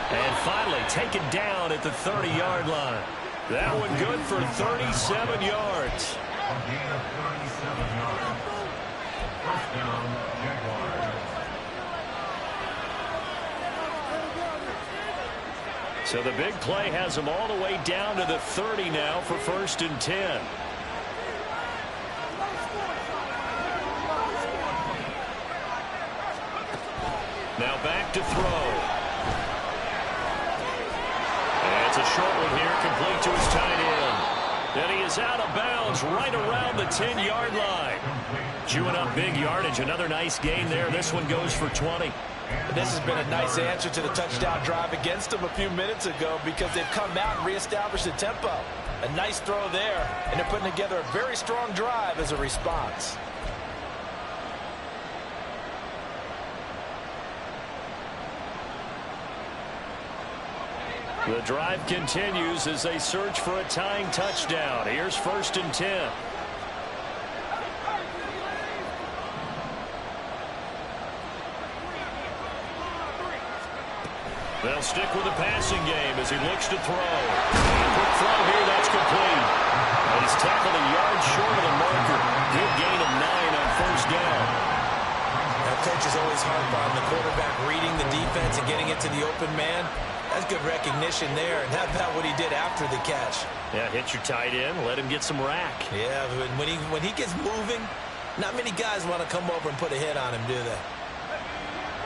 And finally taken down at the 30-yard line. That one good for 37 yards. So the big play has them all the way down to the 30 now for 1st and 10. Now back to throw. And it's a short one here, complete to his tight end. And he is out of bounds right around the 10-yard line. Chewing up big yardage. Another nice gain there. This one goes for 20. This has been a nice answer to the touchdown drive against them a few minutes ago because they've come out and reestablished the tempo. A nice throw there, and they're putting together a very strong drive as a response. The drive continues as they search for a tying touchdown. Here's 1st and 10. They'll stick with the passing game as he looks to throw. Quick throw here, that's complete. And he's tackled a yard short of the marker. Good gain of 9 on 1st down. That coach is always hard on the quarterback reading the defense and getting it to the open man. That's good recognition there. And how about what he did after the catch? Yeah, hit your tight end, let him get some rack. Yeah, when he gets moving, not many guys want to come over and put a hit on him, do they?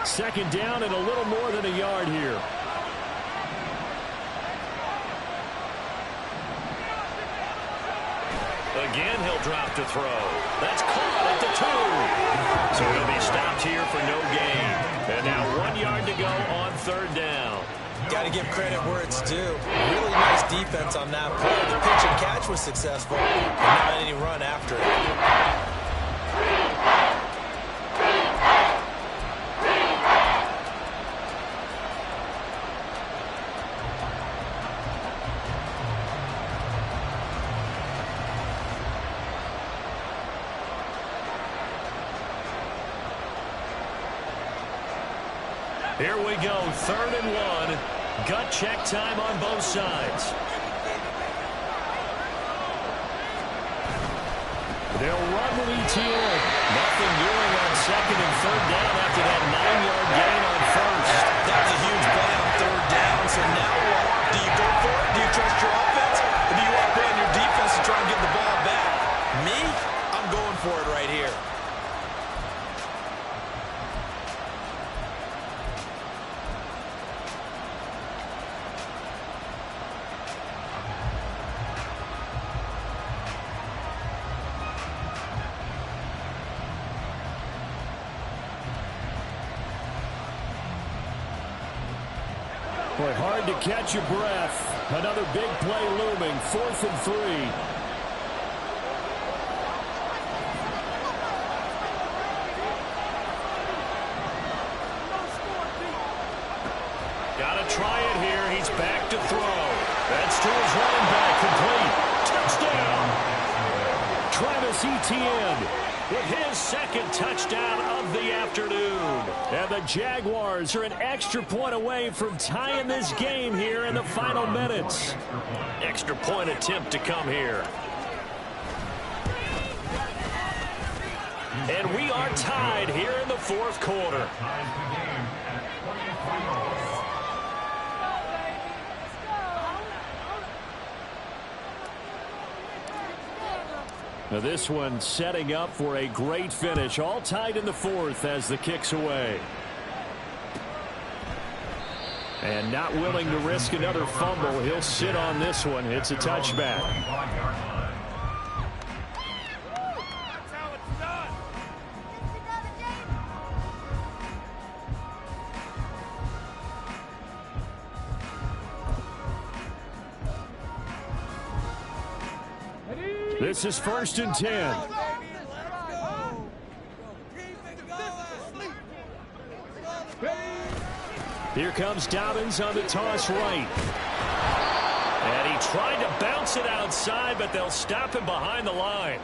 2nd down and a little more than a yard here. Again, he'll drop to throw. That's caught at the 2. So he'll be stopped here for no gain. And now 1 yard to go on 3rd down. Got to give credit where it's due. Really nice defense on that play. The pitch and catch was successful, but not any run after it. Here we go, 3rd and 1. Gut check time on both sides. They'll run with ETN. Nothing doing on 2nd and 3rd down after that 9-yard gain on 1st. That was a huge play on 3rd down. So now what? Do you go for it? Do you trust your offense? Or do you want to play on your defense to try and get the ball back? Me? I'm going for it right here. Boy, hard to catch your breath. Another big play looming. 4th and 3. Got to try it here. He's back to throw. That's to his running back. Complete. Touchdown. Travis Etienne with his 2nd touchdown of the afternoon. And the Jaguars are an extra point away from tying this game here in the final minutes. Extra point attempt to come here. And we are tied here in the 4th quarter. Now this one setting up for a great finish. All tied in the 4th as the kick's away. And not willing to risk another fumble. He'll sit on this one. It's a touchback. This is 1st and 10. Here comes Dobbins on the toss right. And he tried to bounce it outside, but they'll stop him behind the line.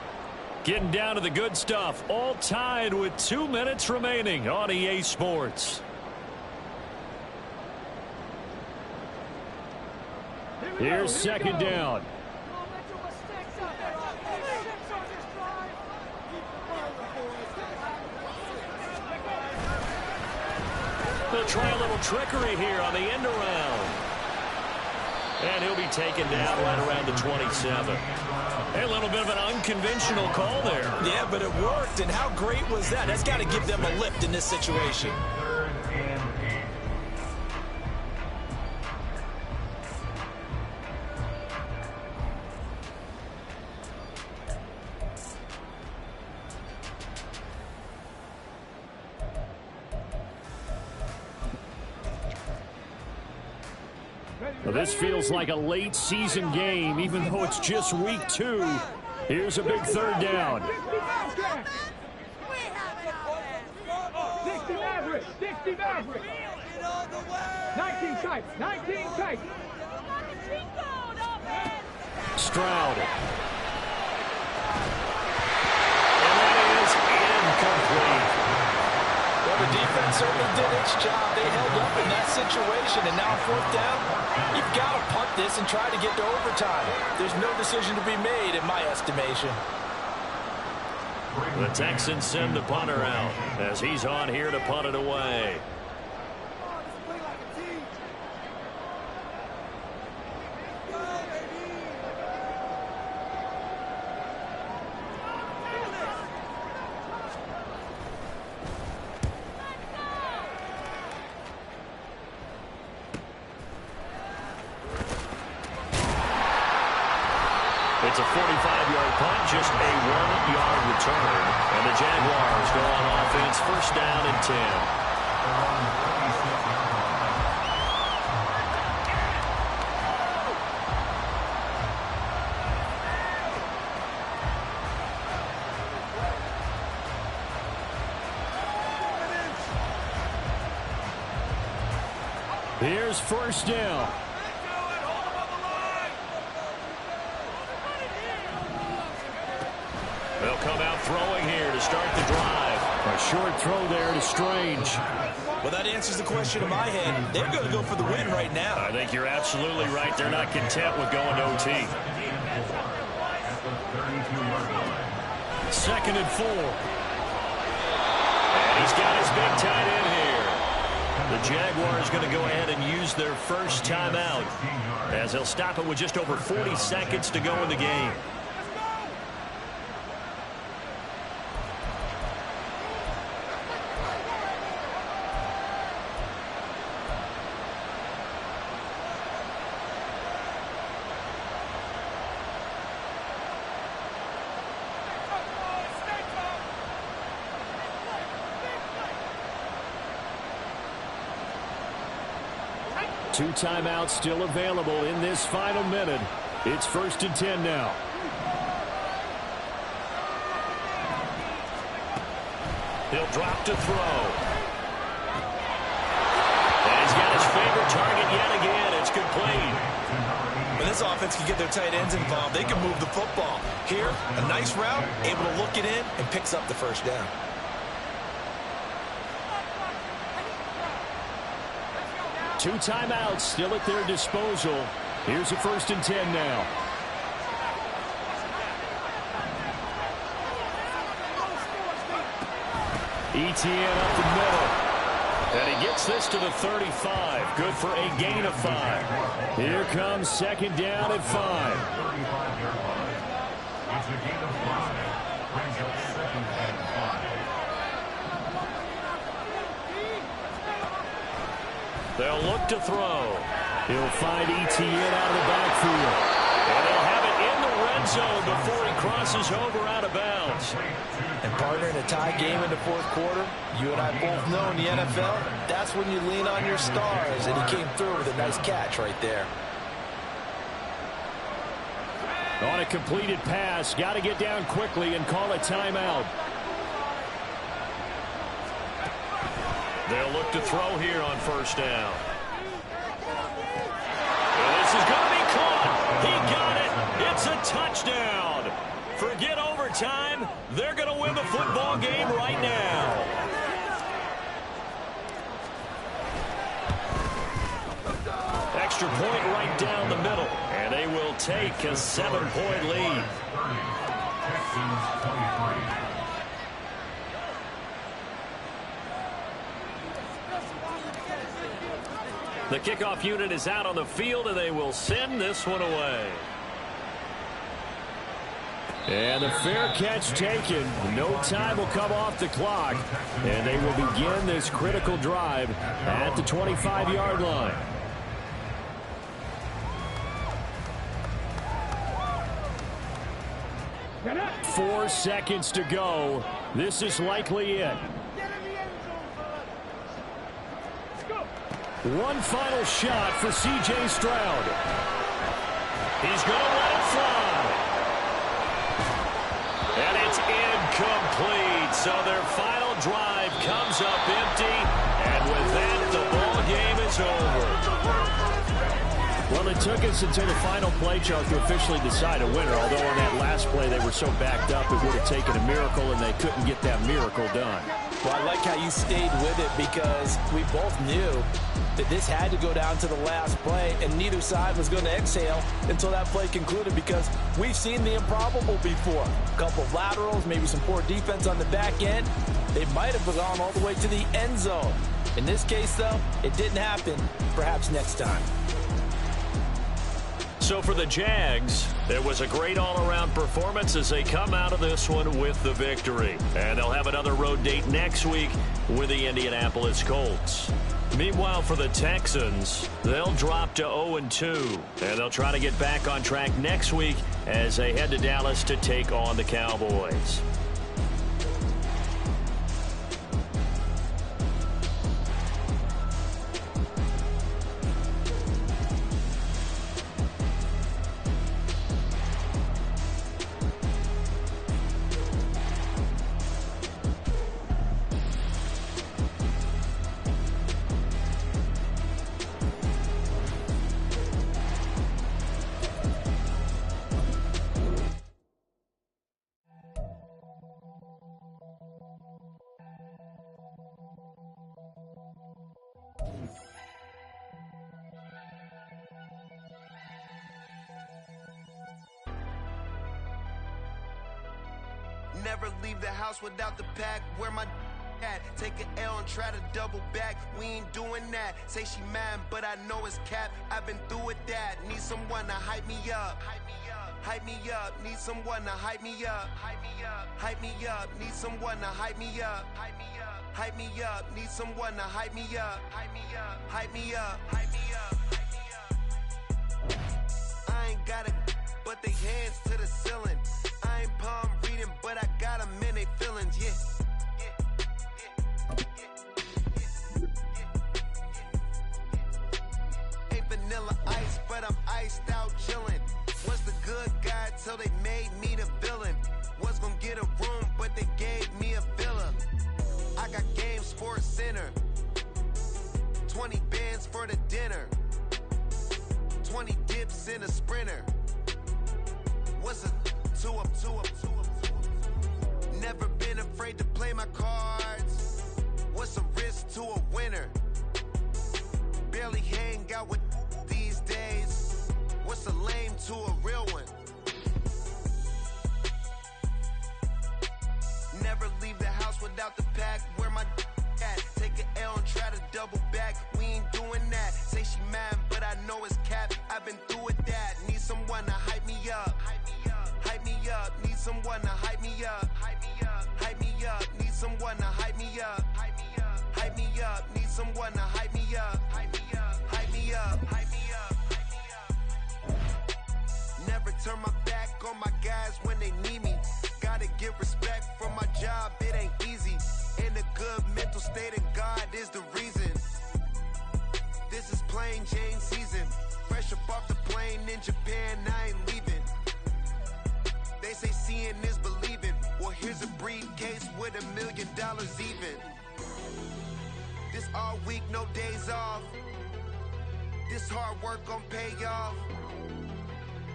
Getting down to the good stuff. All tied with 2 minutes remaining on EA Sports. Here's 2nd down. They'll try a little trickery here on the end around. And he'll be taken down right around the 27. Hey, a little bit of an unconventional call there. Yeah, but it worked, and how great was that? That's got to give them a lift in this situation. Well, this feels like a late season game, even though it's just week 2. Here's a big third down. 60 Maverick, 60 Maverick. 19 tight, 19 tight. Stroud. And that is incomplete. Well, the defense certainly did its job. They held up in that situation, and now 4th down, you've got to punt this and try to get to overtime. There's no decision to be made, in my estimation. The Texans send the punter out as he's on here to punt it away. It's a 45-yard punt, just a 1-yard return. And the Jaguars go on offense, 1st down and 10. Here's 1st down. They'll come out throwing here to start the drive. A short throw there to Strange. Well, that answers the question in my head. They're going to go for the win right now. I think you're absolutely right. They're not content with going to OT. 2nd and 4. And he's got his big tight end here. The Jaguars going to go ahead and use their first timeout, as they'll stop it with just over 40 seconds to go in the game. Two timeouts still available in this final minute. It's 1st and 10 now. He'll drop to throw. And he's got his favorite target yet again. It's complete. When this offense can get their tight ends involved, they can move the football. Here, a nice route, able to look it in, and picks up the 1st down. Two timeouts still at their disposal. Here's a 1st and 10 now. Etienne up the middle. And he gets this to the 35. Good for a gain of 5. Here comes 2nd down and 5. It's a gain of 5. Brings up 2nd and 5. They'll look to throw. He'll find Etienne out of the backfield. And they'll have it in the red zone before he crosses over out of bounds. And partner, in a tie game in the 4th quarter, you and I both know in the NFL, that's when you lean on your stars, and he came through with a nice catch right there. On a completed pass, got to get down quickly and call a timeout. They'll look to throw here on 1st down. And this is going to be caught. He got it. It's a touchdown. Forget overtime. They're going to win the football game right now. Extra point right down the middle. And they will take a 7-point lead. Texans 23. The kickoff unit is out on the field, and they will send this one away. And the fair catch taken. No time will come off the clock, and they will begin this critical drive at the 25-yard line. Get 4 seconds to go. This is likely it. One final shot for C.J. Stroud. He's going to let it fly. And it's incomplete. So their final drive comes up empty. And with that, the ball game is over. Well, it took us until the final play chart to officially decide a winner. Although on that last play they were so backed up, it would have taken a miracle, and they couldn't get that miracle done. Well, I like how you stayed with it because we both knew that this had to go down to the last play, and neither side was going to exhale until that play concluded because we've seen the improbable before. A couple of laterals, maybe some poor defense on the back end. They might have gone all the way to the end zone. In this case, though, it didn't happen. Perhaps next time. So for the Jags, it was a great all-around performance as they come out of this one with the victory. And they'll have another road date next week with the Indianapolis Colts. Meanwhile, for the Texans, they'll drop to 0-2. And they'll try to get back on track next week as they head to Dallas to take on the Cowboys. Never leave the house without the pack. Where my at? Take an L and try to double back. We ain't doing that. Say she mad, but I know it's cap. I've been through with that. Need someone to hype me up. Hype me up. Need someone to hype me up. Hype me up. Need someone to hype me up. Hype me up. Need someone to hype me up. Hype me up. I ain't got it, but they hands to the ceiling. I ain't palm reading, but I got them in they feelings, yeah. Ain't vanilla ice, but I'm iced out chillin'. Was the good guy till they made me the villain. Was gonna get a room, but they gave me a villa. I got game Sports Center. 20 bands for the dinner. 20 dips in a sprinter. What's a two up? Never been afraid to play my cards. What's a risk to a winner? Barely hang out with these days. What's a lame to a real one? Never leave the house without the pack. Where my at? Take an L and try to double back. We ain't doing that. Say she mad, but I know it's cap. I've been through with that. Need someone to hype me up. Hype me up. Need someone to hype me up. Hype me up. Need someone to hype me up. Hype me up. Need someone to hype me up. Hype me up. Never turn my back on my guys when they need me. Gotta give respect for my job, it ain't easy. In a good mental state, and God is the reason. This is plain Jane season. Fresh up off the plane in Japan, I ain't leaving. They say seeing is believing. Well, here's a briefcase with $1 million even. This all week, no days off. This hard work gon' pay off.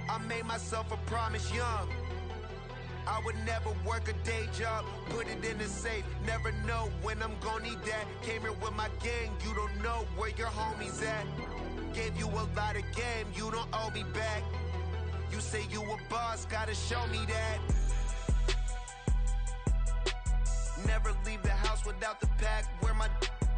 I made myself a promise young. I would never work a day job, put it in the safe. Never know when I'm gon' need that. Came here with my gang, you don't know where your homies at. Gave you a lot of game, you don't owe me back. You say you a boss, gotta show me that. Never leave the house without the pack. Where my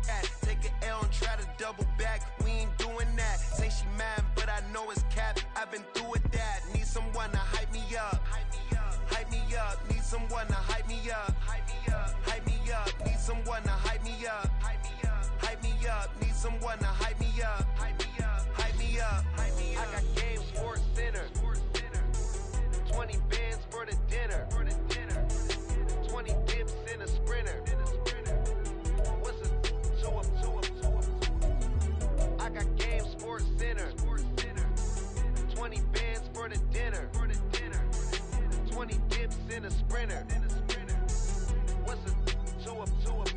that. Take an L and try to double back. We ain't doing that. Say she mad, but I know it's cap. I've been through with that. Need someone to hype me up. Hype me up. Need someone to hype me up. Hype me up. Need someone to hype me up. Hype me up. Need someone to hype me up. Hype me up. I got Game Sports Center. 20 bands for the dinner. 20 dips in a sprinter. What's a 2 up? I got Game Sports Center. 20 bands for the dinner. 20 dips in a sprinter. What's a 2 up?